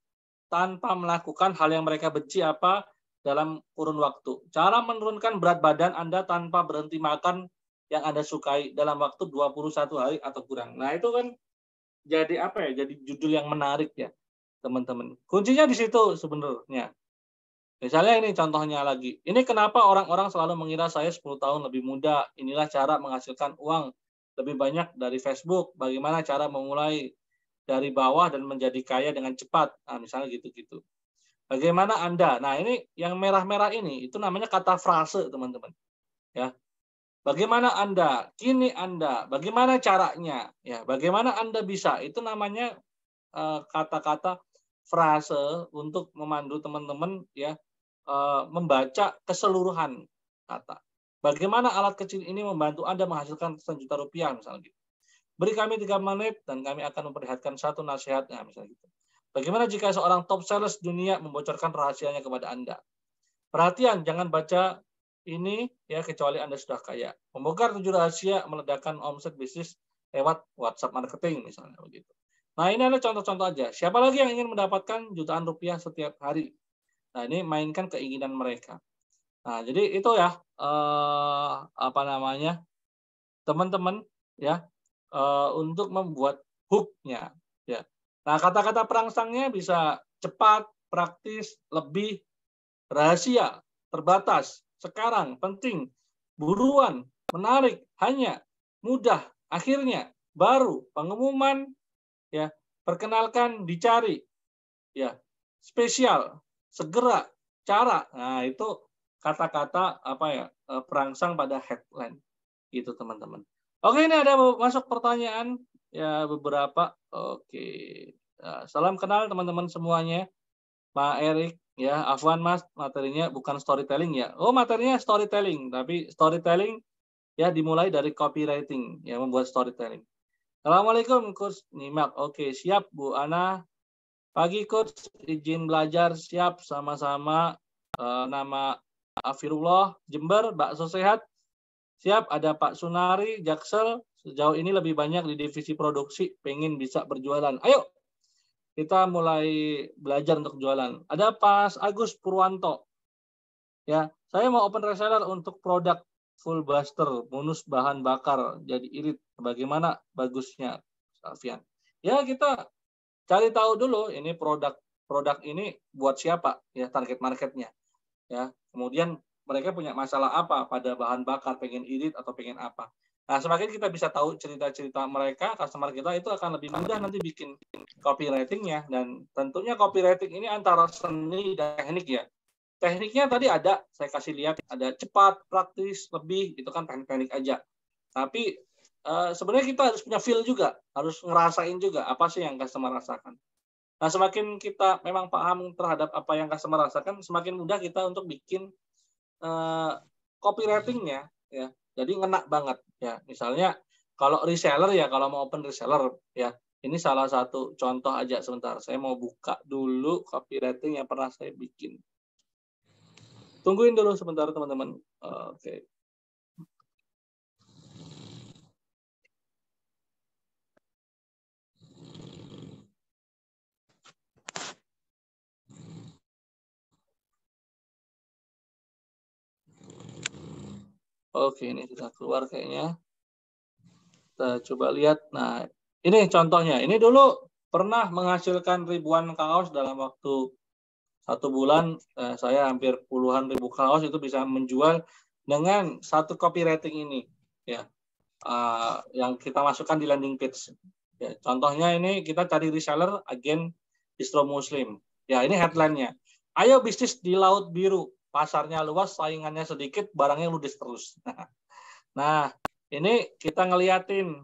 [SPEAKER 5] tanpa melakukan hal yang mereka benci apa dalam kurun waktu. Cara menurunkan berat badan Anda tanpa berhenti makan yang Anda sukai dalam waktu 21 hari atau kurang. Nah, itu kan jadi apa ya? Jadi judul yang menarik ya, teman-teman. Kuncinya di situ sebenarnya. Misalnya ini contohnya lagi. Ini kenapa orang-orang selalu mengira saya 10 tahun lebih muda. Inilah cara menghasilkan uang lebih banyak dari Facebook. Bagaimana cara memulai dari bawah dan menjadi kaya dengan cepat. Nah, misalnya gitu-gitu. Bagaimana Anda? Nah, ini yang merah-merah ini itu namanya kata frase, teman-teman. Ya. Bagaimana Anda? Kini Anda. Bagaimana caranya? Ya, bagaimana Anda bisa? Itu namanya kata-kata frase untuk memandu teman-teman ya membaca keseluruhan kata. Bagaimana alat kecil ini membantu Anda menghasilkan ratusan juta rupiah misalnya gitu. Beri kami 3 menit dan kami akan memperlihatkan 1 nasihatnya misalnya gitu. Bagaimana jika seorang top sales dunia membocorkan rahasianya kepada Anda? Perhatian, jangan baca ini ya kecuali Anda sudah kaya. Membongkar 7 rahasia meledakkan omset bisnis lewat WhatsApp marketing misalnya begitu. Nah, ini adalah contoh-contoh aja. Siapa lagi yang ingin mendapatkan jutaan rupiah setiap hari? Nah, ini mainkan keinginan mereka. Nah, jadi itu ya apa namanya? Teman-teman ya untuk membuat hook-nya ya. Nah, kata-kata perangsangnya bisa cepat, praktis, lebih, rahasia, terbatas, sekarang, penting, buruan, menarik, hanya, mudah, akhirnya, baru, pengumuman, ya, perkenalkan, dicari, ya, spesial, segera, cara. Nah, itu kata-kata apa ya perangsang pada headline gitu teman-teman. Oke, ini ada masuk pertanyaan ya beberapa. Oke, ya, salam kenal teman-teman semuanya. Pak Erik ya, Afwan Mas, materinya bukan storytelling ya. Oh, materinya storytelling, tapi storytelling ya dimulai dari copywriting ya, membuat storytelling. Assalamualaikum Coach Nyimak. Oke, siap Bu Ana. Pagi Coach, izin belajar, siap sama-sama. Nama Afirullah, Jember, bakso sehat. Siap, ada Pak Sunari, Jaksel. Sejauh ini lebih banyak di divisi produksi, pengen bisa berjualan. Ayo, kita mulai belajar untuk jualan. Ada Pak Agus Purwanto. Ya, saya mau open reseller untuk produk full buster, bonus bahan bakar, jadi irit. Bagaimana bagusnya, Alfian? Ya, kita cari tahu dulu ini produk ini buat siapa ya, target marketnya ya. Kemudian mereka punya masalah apa pada bahan bakar, pengen irit atau pengen apa. Nah, semakin kita bisa tahu cerita-cerita mereka, customer kita, itu akan lebih mudah nanti bikin copywriting-nya. Dan tentunya copywriting ini antara seni dan teknik ya. Tekniknya tadi ada, saya kasih lihat, ada cepat, praktis, lebih, itu kan teknik-teknik aja. Tapi sebenarnya kita harus punya feel juga, harus ngerasain juga apa sih yang customer rasakan. Nah, semakin kita memang paham terhadap apa yang customer rasakan, semakin mudah kita untuk bikin copywriting-nya, ya. Jadi ngena banget ya. Misalnya kalau reseller ya, kalau mau open reseller ya, ini salah satu contoh aja sebentar. Saya mau buka dulu copywriting yang pernah saya bikin. Tungguin dulu sebentar teman-teman. Oke. Oke, ini sudah keluar kayaknya. Kita coba lihat. Nah, ini contohnya. Ini dulu pernah menghasilkan ribuan kaos dalam waktu 1 bulan. Saya hampir puluhan ribu kaos itu bisa menjual dengan satu copywriting ini. Ya, yang kita masukkan di landing page. Ya, contohnya ini kita cari reseller, agen distro muslim. Ya, ini headline-nya. Ayo bisnis di Laut Biru. Pasarnya luas, saingannya sedikit, barangnya ludes terus. Nah, ini kita ngeliatin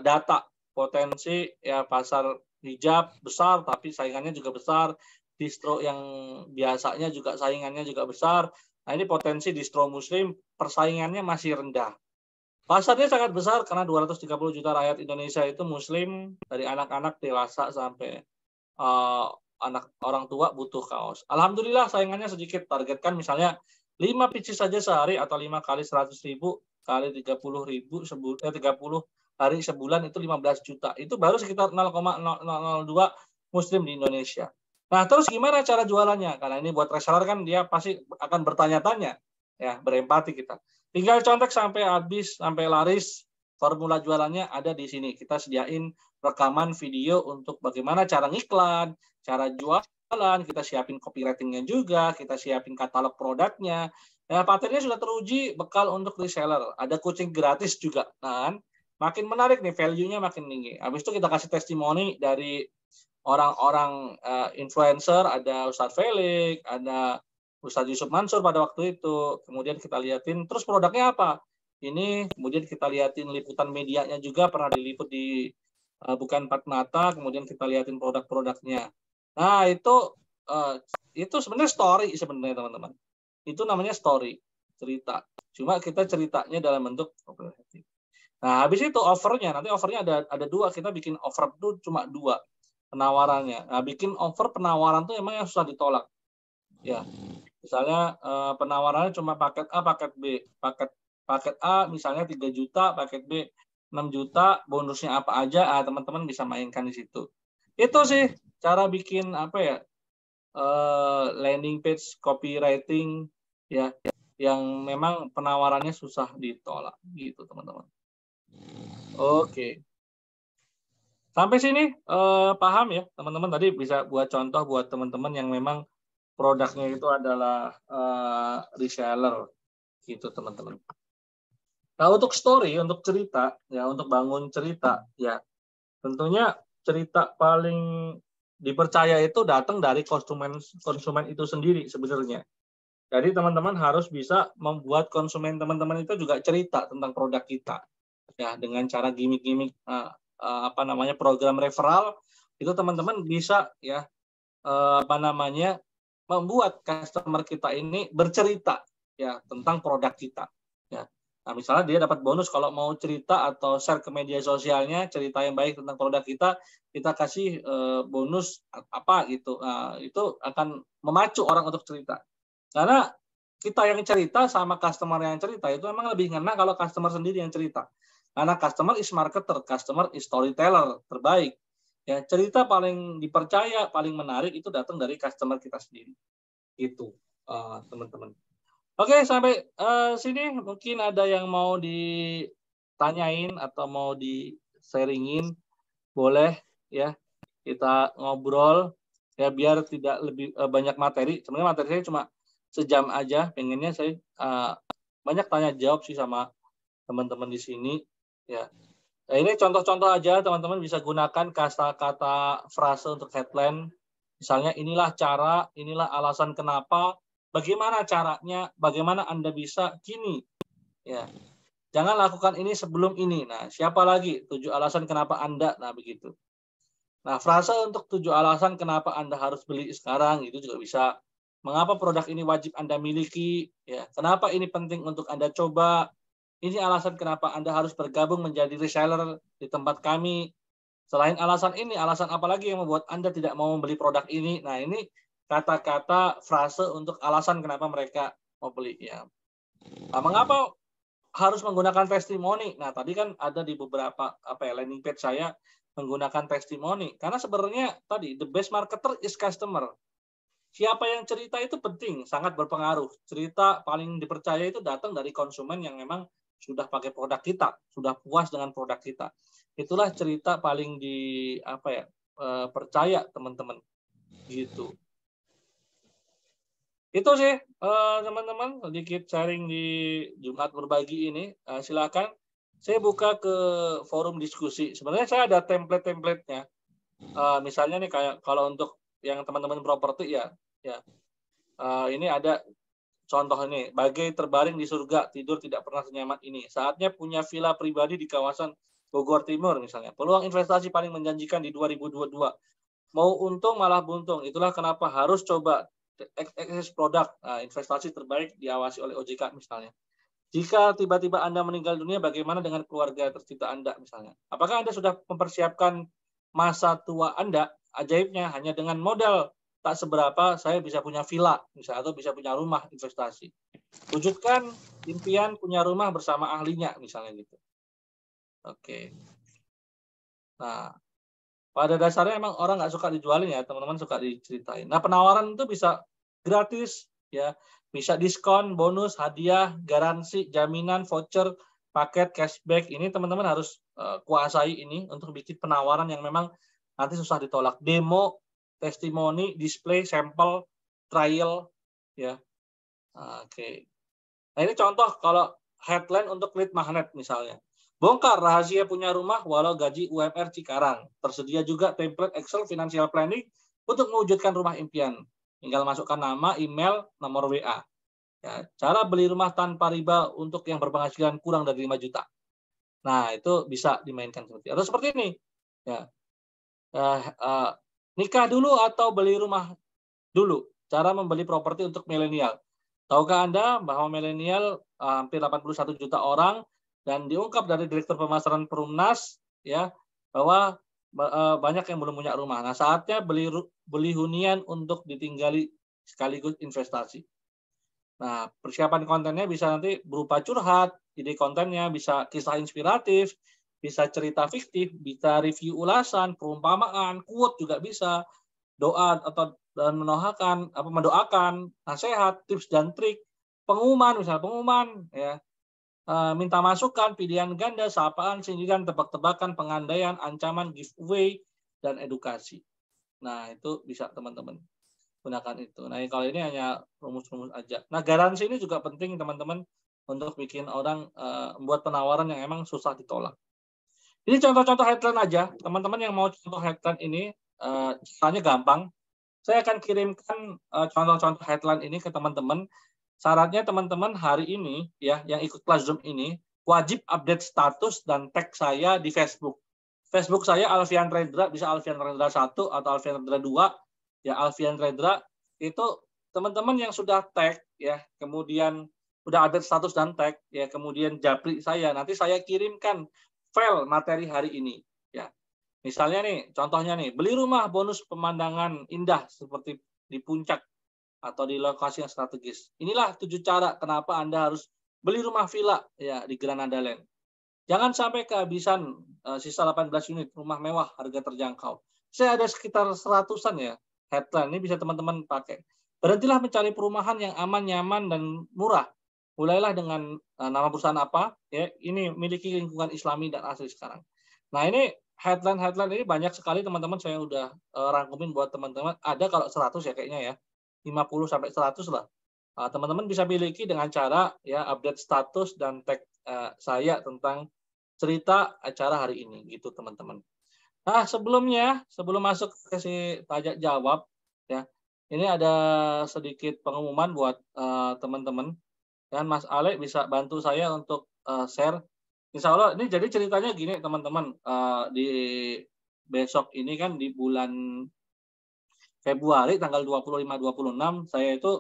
[SPEAKER 5] data potensi ya, pasar hijab besar, tapi saingannya juga besar. Distro yang biasanya juga saingannya juga besar. Nah, ini potensi distro muslim, persaingannya masih rendah. Pasarnya sangat besar karena 230 juta rakyat Indonesia itu muslim, dari anak-anak dewasa sampai anak orang tua butuh kaos. Alhamdulillah saingannya sedikit. Targetkan misalnya 5 pieces saja sehari atau 5 kali 100.000 kali 30.000 30 hari sebulan itu 15 juta. Itu baru sekitar 0,002 muslim di Indonesia. Nah, terus gimana cara jualannya? Karena ini buat reseller kan dia pasti akan bertanya-tanya. Ya, berempati kita. Tinggal contek sampai habis, sampai laris. Formula jualannya ada di sini. Kita sediain rekaman video untuk bagaimana cara ngiklan, cara jualan, kita siapin copywriting-nya juga, kita siapin katalog produknya. Ya, materinya sudah teruji, bekal untuk reseller. Ada coaching gratis juga. Nah, makin menarik nih, value-nya makin tinggi. Habis itu kita kasih testimoni dari orang-orang influencer, ada Ustadz Felix, ada Ustadz Yusuf Mansur pada waktu itu. Kemudian kita liatin, terus produknya apa? Ini kemudian kita liatin liputan medianya juga, pernah diliput di Bukan Empat Mata, kemudian kita liatin produk-produknya. Nah, itu sebenarnya story sebenarnya teman-teman. Itu namanya story, cerita. Cuma kita ceritanya dalam bentuk copywriting. Nah, habis itu offernya, nanti offernya ada 2, kita bikin offer itu cuma 2 penawarannya. Nah, bikin offer penawaran tuh emang yang susah ditolak. Ya, misalnya penawarannya cuma paket A, paket B, paket A misalnya 3 juta, paket B 6 juta, bonusnya apa aja, teman-teman bisa mainkan di situ. Itu sih cara bikin apa ya, landing page copywriting ya, yang memang penawarannya susah ditolak gitu teman-teman. Oke. Sampai sini paham ya teman-teman, tadi bisa buat contoh buat teman-teman yang memang produknya itu adalah reseller gitu teman-teman. Nah, untuk story, untuk cerita, ya untuk bangun cerita, ya tentunya cerita paling dipercaya itu datang dari konsumen itu sendiri sebenarnya. Jadi teman-teman harus bisa membuat konsumen teman-teman itu juga cerita tentang produk kita, ya dengan cara gimmick-gimmick program referral itu teman-teman bisa ya membuat customer kita ini bercerita ya tentang produk kita. Ya. Nah, misalnya dia dapat bonus kalau mau cerita atau share ke media sosialnya cerita yang baik tentang produk kita kasih bonus apa gitu. Nah, itu akan memacu orang untuk cerita. Karena kita yang cerita sama customer yang cerita itu memang lebih ngena kalau customer sendiri yang cerita. Karena customer is marketer, customer is storyteller terbaik. Ya, cerita paling dipercaya, paling menarik itu datang dari customer kita sendiri. Gitu, teman-teman. Oke, sampai sini mungkin ada yang mau ditanyain atau mau di-sharingin, boleh ya kita ngobrol ya biar tidak lebih banyak materi. Sebenarnya materi saya cuma sejam aja, pengennya saya banyak tanya jawab sih sama teman-teman di sini ya. Nah, ini contoh-contoh aja, teman-teman bisa gunakan kata-kata frase untuk headline. Misalnya inilah cara, inilah alasan kenapa, bagaimana caranya, bagaimana Anda bisa gini. Ya. Jangan lakukan ini sebelum ini. Nah, siapa lagi? 7 alasan kenapa Anda. Nah, begitu. Nah, frase untuk 7 alasan kenapa Anda harus beli sekarang itu juga bisa. Mengapa produk ini wajib Anda miliki? Ya, kenapa ini penting untuk Anda coba? Ini alasan kenapa Anda harus bergabung menjadi reseller di tempat kami. Selain alasan ini, alasan apa lagi yang membuat Anda tidak mau membeli produk ini? Nah, ini kata-kata frase untuk alasan kenapa mereka mau beli. Ya. Nah, mengapa harus menggunakan testimoni? Nah, tadi kan ada di beberapa landing page saya menggunakan testimoni. Karena sebenarnya tadi, the best marketer is customer. Siapa yang cerita itu penting, sangat berpengaruh. Cerita paling dipercaya itu datang dari konsumen yang memang sudah pakai produk kita, sudah puas dengan produk kita. Itulah cerita paling percaya, teman-teman. Gitu. Itu sih, teman-teman, sedikit sharing di Jumat Berbagi ini. Silakan. Saya buka ke forum diskusi. Sebenarnya saya ada template-templatenya. Misalnya nih kayak kalau untuk yang teman-teman properti ya. Ini ada contoh ini, bagai terbaring di surga, tidur tidak pernah senyaman ini. Saatnya punya villa pribadi di kawasan Bogor Timur misalnya. Peluang investasi paling menjanjikan di 2022. Mau untung malah buntung. Itulah kenapa harus coba XX produk. Investasi terbaik diawasi oleh OJK misalnya. Jika tiba-tiba Anda meninggal dunia, bagaimana dengan keluarga tercinta Anda misalnya? Apakah Anda sudah mempersiapkan masa tua Anda? Ajaibnya hanya dengan modal tak seberapa saya bisa punya villa misalnya, atau bisa punya rumah investasi. Wujudkan impian punya rumah bersama ahlinya misalnya gitu. Oke. Nah, pada dasarnya emang orang nggak suka dijualin ya, teman-teman suka diceritain. Nah, penawaran itu bisa gratis ya, bisa diskon, bonus, hadiah, garansi, jaminan, voucher, paket, cashback. Ini teman-teman harus kuasai ini untuk bikin penawaran yang memang nanti susah ditolak. Demo, testimoni, display, sampel, trial, ya. Oke. Nah, ini contoh kalau headline untuk lead magnet misalnya. Bongkar rahasia punya rumah walau gaji UMR Cikarang. Tersedia juga template Excel financial planning untuk mewujudkan rumah impian. Tinggal masukkan nama, email, nomor WA. Ya, cara beli rumah tanpa riba untuk yang berpenghasilan kurang dari 5 juta. Nah, itu bisa dimainkan seperti atau seperti ini. Ya. Nikah dulu atau beli rumah dulu? Cara membeli properti untuk milenial. Tahukah Anda bahwa milenial hampir 81 juta orang dan diungkap dari Direktur Pemasaran Perumnas ya bahwa banyak yang belum punya rumah. Nah, saatnya beli hunian untuk ditinggali sekaligus investasi. Nah, persiapan kontennya bisa nanti berupa curhat, ide kontennya bisa kisah inspiratif, bisa cerita fiktif, bisa review ulasan, perumpamaan, quote juga bisa, doa atau dan mendoakan, nasihat, tips dan trik, pengumuman misalnya pengumuman ya, minta masukan, pilihan ganda, sapaan, sindiran, tebak-tebakan, pengandaian, ancaman, giveaway dan edukasi. Nah, itu bisa teman-teman gunakan itu. Nah, kalau ini hanya rumus-rumus aja. Nah, garansi ini juga penting teman-teman untuk bikin orang membuat penawaran yang emang susah ditolak. Ini contoh-contoh headline aja. Teman-teman yang mau contoh headline ini, caranya gampang. Saya akan kirimkan contoh-contoh headline ini ke teman-teman. Syaratnya teman-teman hari ini, ya, yang ikut kelas Zoom ini, wajib update status dan tag saya di Facebook. Facebook saya Alfian Redra, bisa Alfian Redra 1 atau Alfian Redra 2. Ya, Alfian Redra, itu teman-teman yang sudah tag, ya, kemudian udah update status dan tag, ya, kemudian japri saya, nanti saya kirimkan file materi hari ini ya. Misalnya nih, contohnya nih, beli rumah bonus pemandangan indah seperti di puncak atau di lokasi yang strategis. Inilah 7 cara kenapa Anda harus beli rumah villa ya di Granada Land. Jangan sampai kehabisan sisa 18 unit rumah mewah harga terjangkau. Saya ada sekitar 100-an ya headline, ini bisa teman-teman pakai. Berhentilah mencari perumahan yang aman, nyaman dan murah. Mulailah dengan nama perusahaan apa, ya, ini miliki lingkungan Islami dan asli sekarang. Nah, ini headline ini banyak sekali teman-teman, saya udah rangkumin buat teman-teman. Ada kalau 100 ya kayaknya ya, 50 sampai 100 lah. Teman-teman bisa miliki dengan cara ya update status dan tag saya tentang cerita acara hari ini gitu teman-teman. Nah, sebelum masuk ke si tanya jawab ya, ini ada sedikit pengumuman buat teman-teman. Dan Mas Ale bisa bantu saya untuk share. Insya Allah ini jadi ceritanya gini teman-teman, di besok ini kan di bulan Februari tanggal 25-26 saya itu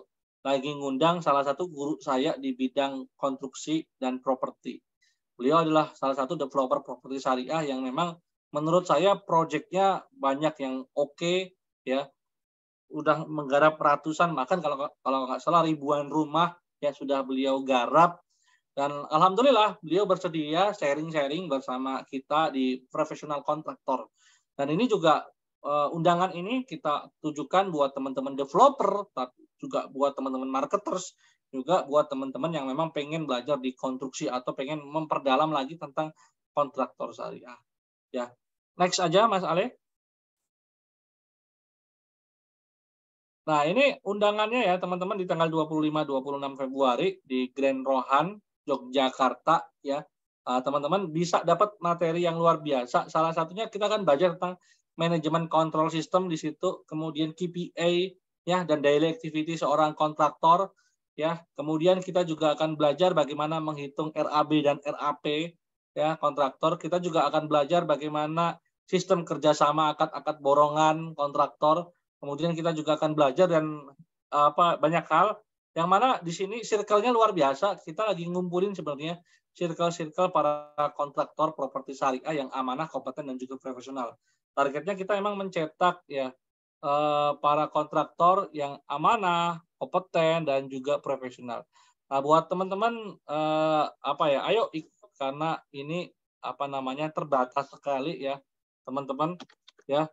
[SPEAKER 5] lagi ngundang salah satu guru saya di bidang konstruksi dan properti. Beliau adalah salah satu developer properti syariah yang memang menurut saya proyeknya banyak yang oke, ya. Udah menggarap ratusan, bahkan kalau nggak salah ribuan rumah ya sudah beliau garap. Dan alhamdulillah beliau bersedia sharing-sharing bersama kita di profesional kontraktor. Dan ini juga undangan ini kita tujukan buat teman-teman developer, tapi juga buat teman-teman marketers, juga buat teman-teman yang memang pengen belajar di konstruksi atau pengen memperdalam lagi tentang kontraktor syariah. Ya, next aja Mas Ale. Nah, ini undangannya ya teman-teman di tanggal 25-26 Februari di Grand Rohan, Yogyakarta ya. Teman-teman bisa dapat materi yang luar biasa. Salah satunya kita akan belajar tentang manajemen control system di situ, kemudian KPI ya dan daily activity seorang kontraktor ya. Kemudian kita juga akan belajar bagaimana menghitung RAB dan RAP ya kontraktor. Kita juga akan belajar bagaimana sistem kerjasama akad-akad borongan kontraktor. Kemudian kita juga akan belajar dan banyak hal yang mana di sini circle-nya luar biasa. Kita lagi ngumpulin sebenarnya circle-circle para kontraktor properti syariah yang amanah, kompeten dan juga profesional. Targetnya kita memang mencetak ya para kontraktor yang amanah, kompeten dan juga profesional. Nah, buat teman-teman ayo ikut karena ini terbatas sekali ya, teman-teman ya.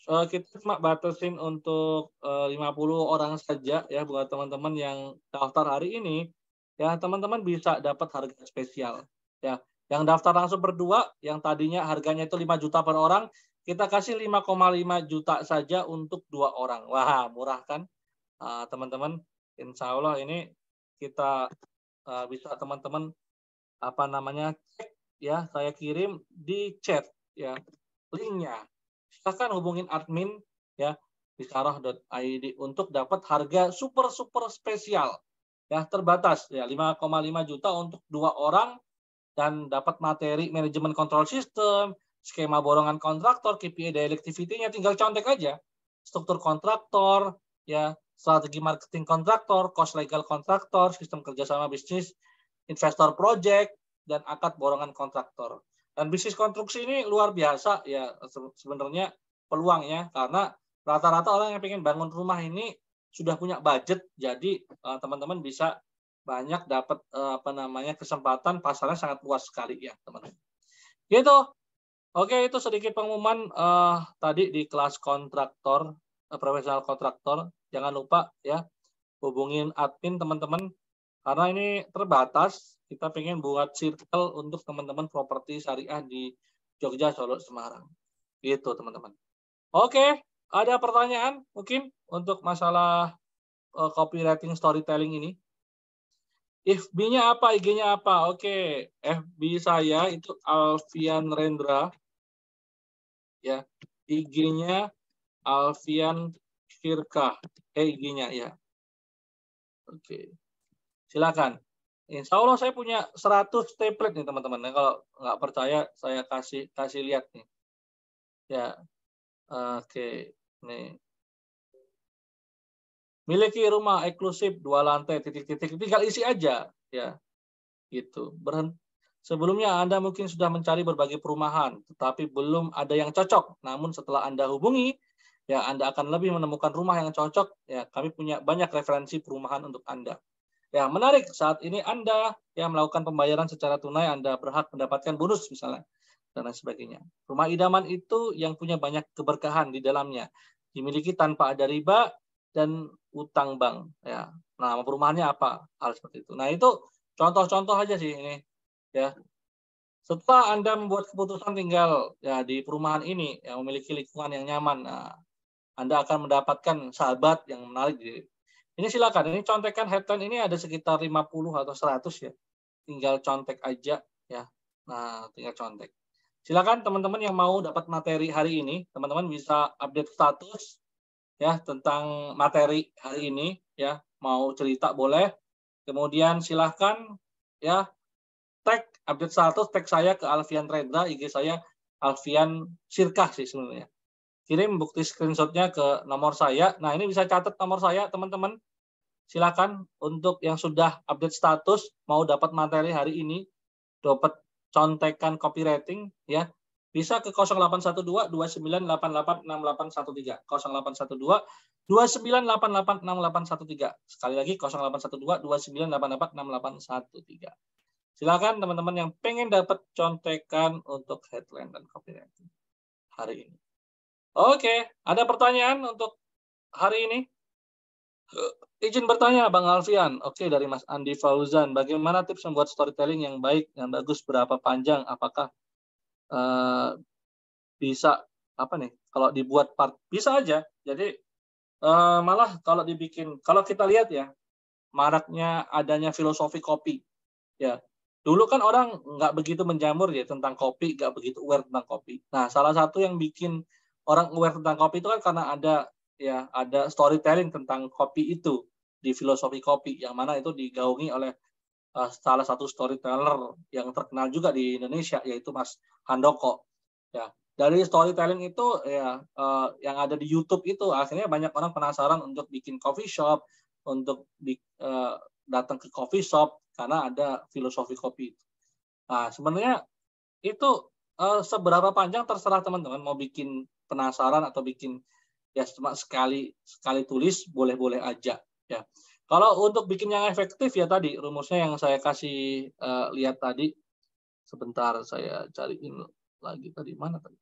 [SPEAKER 5] Kita cuma batasin untuk 50 orang saja ya buat teman-teman yang daftar hari ini ya, teman-teman bisa dapat harga spesial ya. Yang daftar langsung berdua yang tadinya harganya itu 5 juta per orang, kita kasih 5,5 juta saja untuk 2 orang. Wah, murah kan? Teman-teman, insya Allah ini kita bisa teman-teman cek ya, saya kirim di chat ya linknya. Silahkan hubungin admin ya di sarah.id untuk dapat harga super spesial ya, terbatas ya 5,5 juta untuk 2 orang dan dapat materi manajemen control system, skema borongan kontraktor, KPI daily activity-nya tinggal contek aja. Struktur kontraktor ya, strategi marketing kontraktor, cost legal kontraktor, sistem kerjasama bisnis, investor project dan akad borongan kontraktor. Dan bisnis konstruksi ini luar biasa ya sebenarnya peluangnya, karena rata-rata orang yang pengen bangun rumah ini sudah punya budget, jadi teman-teman bisa banyak dapat kesempatan, pasarnya sangat luas sekali ya teman-teman. Gitu. Oke, itu sedikit pengumuman tadi di kelas kontraktor, profesional kontraktor. Jangan lupa ya hubungin admin teman-teman karena ini terbatas. Kita pengen buat circle untuk teman-teman properti syariah di Jogja, Solo, Semarang. Gitu, teman-teman. Oke, ada pertanyaan mungkin untuk masalah copywriting storytelling ini? FB-nya apa, IG-nya apa? Oke, FB saya itu Alfian Rendra. Ya, IG-nya Alfian Firkah. IG-nya ya. Oke. Silakan. Insya Allah saya punya 100 template nih teman-teman. Nah, kalau nggak percaya saya kasih lihat nih. Ya, oke. Nih. Miliki rumah eksklusif 2 lantai titik-titik, tinggal isi aja ya. Gitu. Sebelumnya Anda mungkin sudah mencari berbagai perumahan, tetapi belum ada yang cocok. Namun setelah Anda hubungi, ya Anda akan lebih menemukan rumah yang cocok. Ya, kami punya banyak referensi perumahan untuk Anda. Ya, menarik, saat ini Anda yang melakukan pembayaran secara tunai, Anda berhak mendapatkan bonus misalnya, dan lain sebagainya. Rumah idaman itu yang punya banyak keberkahan di dalamnya, dimiliki tanpa ada riba dan utang bank. Ya, nah perumahannya apa? Hal seperti itu. Nah, itu contoh-contoh aja sih ini. Ya, setelah Anda membuat keputusan tinggal ya di perumahan ini, yang memiliki lingkungan yang nyaman, nah, Anda akan mendapatkan sahabat yang menarik. Ini silakan, ini contekan headline ini ada sekitar 50 atau 100 ya. tinggal contek aja ya. Nah, tinggal contek. Silakan teman-teman yang mau dapat materi hari ini, teman-teman bisa update status ya tentang materi hari ini ya. Mau cerita boleh. Kemudian silahkan ya tag update status, tag saya ke Alfian Redra, IG saya Alfian Sirkah sih sebenarnya. Kirim bukti screenshotnya ke nomor saya. Nah, ini bisa catat nomor saya, teman-teman. Silakan untuk yang sudah update status, mau dapat materi hari ini, dapat contekan copywriting, ya, bisa ke 0812 2988 6813. 0812 2988 6813. Sekali lagi 0812 2988 6813. Silakan teman-teman yang pengen dapat contekan untuk headline dan copywriting hari ini. Oke, ada pertanyaan untuk hari ini? Izin bertanya, Bang Alfian. Oke, dari Mas Andi Fauzan. Bagaimana tips membuat storytelling yang baik, yang bagus, berapa panjang? Apakah bisa apa nih? Kalau dibuat part bisa aja. Jadi malah kalau dibikin, kalau kita lihat ya, maraknya adanya filosofi kopi. Ya, dulu kan orang nggak begitu menjamur ya tentang kopi, nggak begitu aware tentang kopi. Nah, salah satu yang bikin orang aware tentang kopi itu kan karena ada storytelling tentang kopi itu di filosofi kopi, yang mana itu digaungi oleh salah satu storyteller yang terkenal juga di Indonesia, yaitu Mas Handoko. Ya, dari storytelling itu ya yang ada di YouTube itu akhirnya banyak orang penasaran untuk bikin coffee shop, untuk datang ke coffee shop karena ada filosofi kopi. Nah, sebenarnya itu seberapa panjang terserah teman-teman mau bikin penasaran atau bikin ya cuma sekali tulis boleh-boleh aja ya. Kalau untuk bikin yang efektif ya tadi rumusnya yang saya kasih lihat tadi. Sebentar saya cariin lagi tadi mana tadi.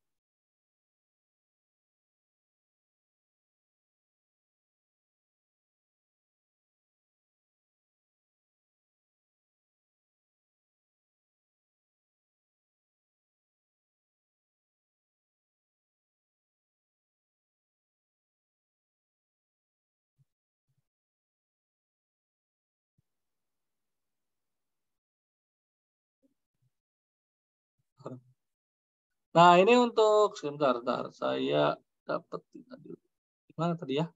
[SPEAKER 5] Nah, ini untuk sebentar, saya dapat tadi. Gimana tadi ya?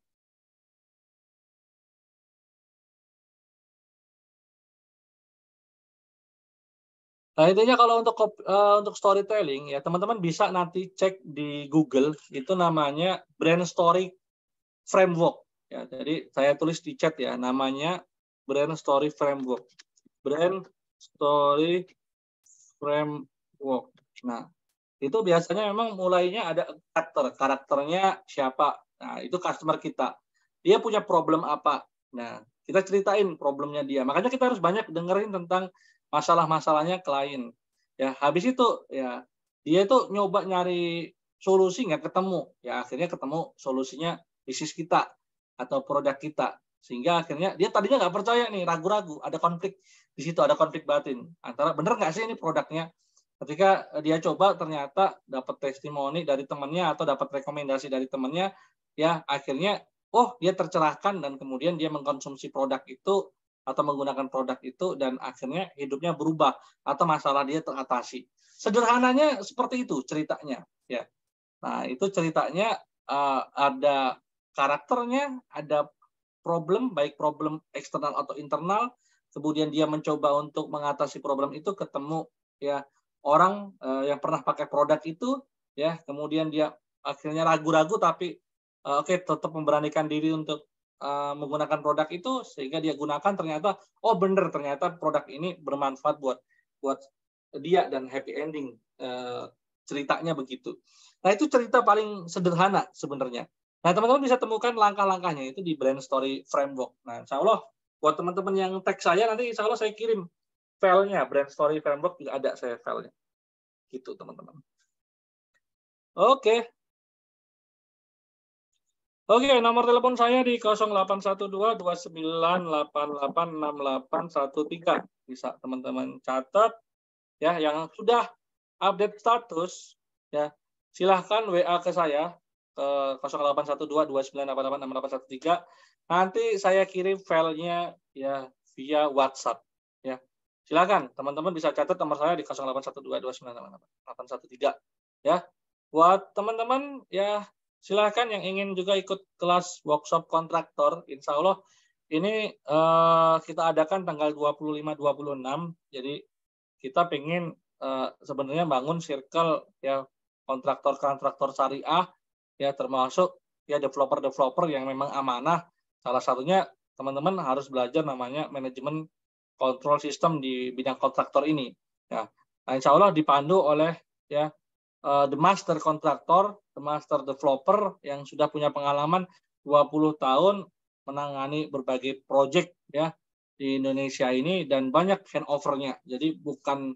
[SPEAKER 5] Nah, intinya kalau untuk storytelling ya teman-teman bisa nanti cek di Google, itu namanya Brand Story Framework ya. Jadi saya tulis di chat ya, namanya Brand Story Framework. Brand Story Framework. Nah, itu biasanya memang mulainya ada karakternya siapa. Nah, itu customer kita. Dia punya problem apa. Nah, kita ceritain problemnya dia. Makanya kita harus banyak dengerin tentang masalah-masalahnya klien. Ya, habis itu ya dia itu nyoba nyari solusi nggak ketemu. Ya, akhirnya ketemu solusinya bisnis kita atau produk kita. Sehingga akhirnya dia tadinya nggak percaya nih, ragu-ragu, ada konflik di situ, ada konflik batin antara bener nggak sih ini produknya. Ketika dia coba ternyata dapat testimoni dari temannya atau dapat rekomendasi dari temannya, ya akhirnya dia tercerahkan dan kemudian dia mengkonsumsi produk itu atau menggunakan produk itu dan akhirnya hidupnya berubah atau masalah dia teratasi. Sederhananya seperti itu ceritanya, ya. Nah, itu ceritanya ada karakternya, ada problem, baik problem eksternal atau internal, kemudian dia mencoba untuk mengatasi problem itu, ketemu ya orang yang pernah pakai produk itu ya, kemudian dia akhirnya ragu-ragu tapi tetap memberanikan diri untuk menggunakan produk itu sehingga dia gunakan, ternyata bener, ternyata produk ini bermanfaat buat dia dan happy ending ceritanya begitu. Nah, itu cerita paling sederhana sebenarnya. Nah, teman-teman bisa temukan langkah-langkahnya itu di Brand Story Framework. Nah, insya Allah buat teman-teman yang tag saya nanti insya Allah saya kirim filenya, Brand Story Framework juga ada saya filenya. Gitu, teman-teman. Oke, nomor telepon saya di 0812 29886813. Bisa teman-teman catat ya, yang sudah update status ya, silahkan WA ke saya ke 0812 29886813. Nanti saya kirim filenya ya via WhatsApp ya. Silakan teman-teman bisa catat nomor saya di 0812298813 ya. Buat teman-teman ya silakan yang ingin juga ikut kelas workshop kontraktor, insya Allah ini kita adakan tanggal 25-26. Jadi kita pengen sebenarnya bangun circle ya kontraktor syariah ya, termasuk ya developer yang memang amanah. Salah satunya teman-teman harus belajar namanya manajemen kontrol sistem di bidang kontraktor ini ya. Nah, insya Allah dipandu oleh ya the master kontraktor, the master developer yang sudah punya pengalaman 20 tahun menangani berbagai proyek ya di Indonesia ini, dan banyak handover-nya. Jadi bukan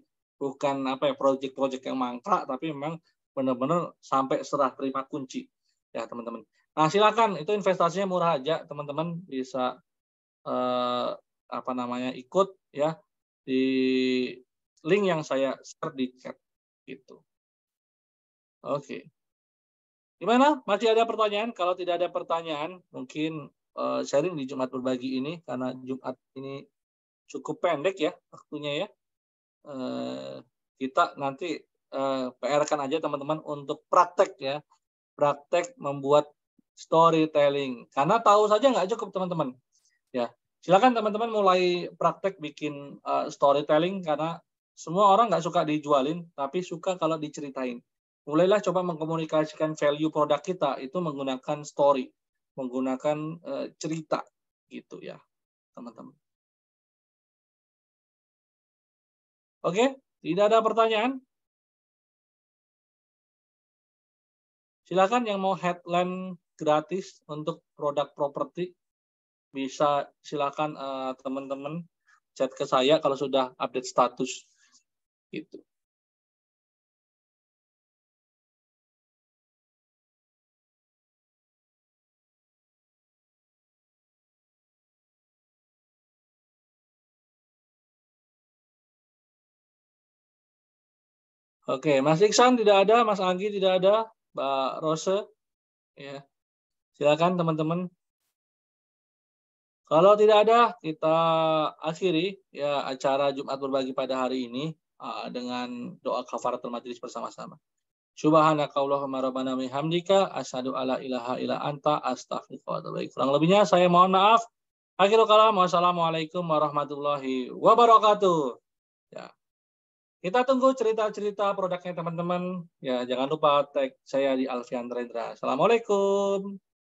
[SPEAKER 5] apa ya proyek-proyek yang mangkrak, tapi memang benar-benar sampai serah terima kunci ya teman-teman. Nah, silakan, itu investasinya murah aja, teman-teman bisa ikut ya di link yang saya share di chat gitu. Oke. Gimana? Masih ada pertanyaan? Kalau tidak ada pertanyaan, mungkin sharing di Jumat Berbagi ini, karena Jumat ini cukup pendek ya waktunya ya. Kita nanti PR-kan aja teman-teman untuk praktek ya. Praktek membuat storytelling. Karena tahu saja nggak cukup teman-teman. Ya, silakan teman-teman mulai praktek bikin storytelling, karena semua orang nggak suka dijualin, tapi suka kalau diceritain. Mulailah coba mengkomunikasikan value produk kita itu menggunakan story, menggunakan cerita gitu ya, teman-teman. Oke, tidak ada pertanyaan? Silakan yang mau headline gratis untuk produk properti, bisa silakan teman-teman chat ke saya kalau sudah update status gitu. Oke, Mas Iksan tidak ada, Mas Anggi tidak ada, Mbak Rose, ya. Silakan teman-teman. Kalau tidak ada, kita akhiri ya acara Jumat Berbagi pada hari ini dengan doa kafaratul majelis bersama-sama. Subhanakallahumma rabbana bihamdika asyhadu alla ilaha illa anta astaghfiruka wa atubu ilaik. Kurang lebihnya saya mohon maaf. Akhirul kalam, wassalamualaikum warahmatullahi wabarakatuh. Ya. Kita tunggu cerita-cerita produknya teman-teman. Ya, jangan lupa tag saya di Alfian Rendra. Assalamualaikum.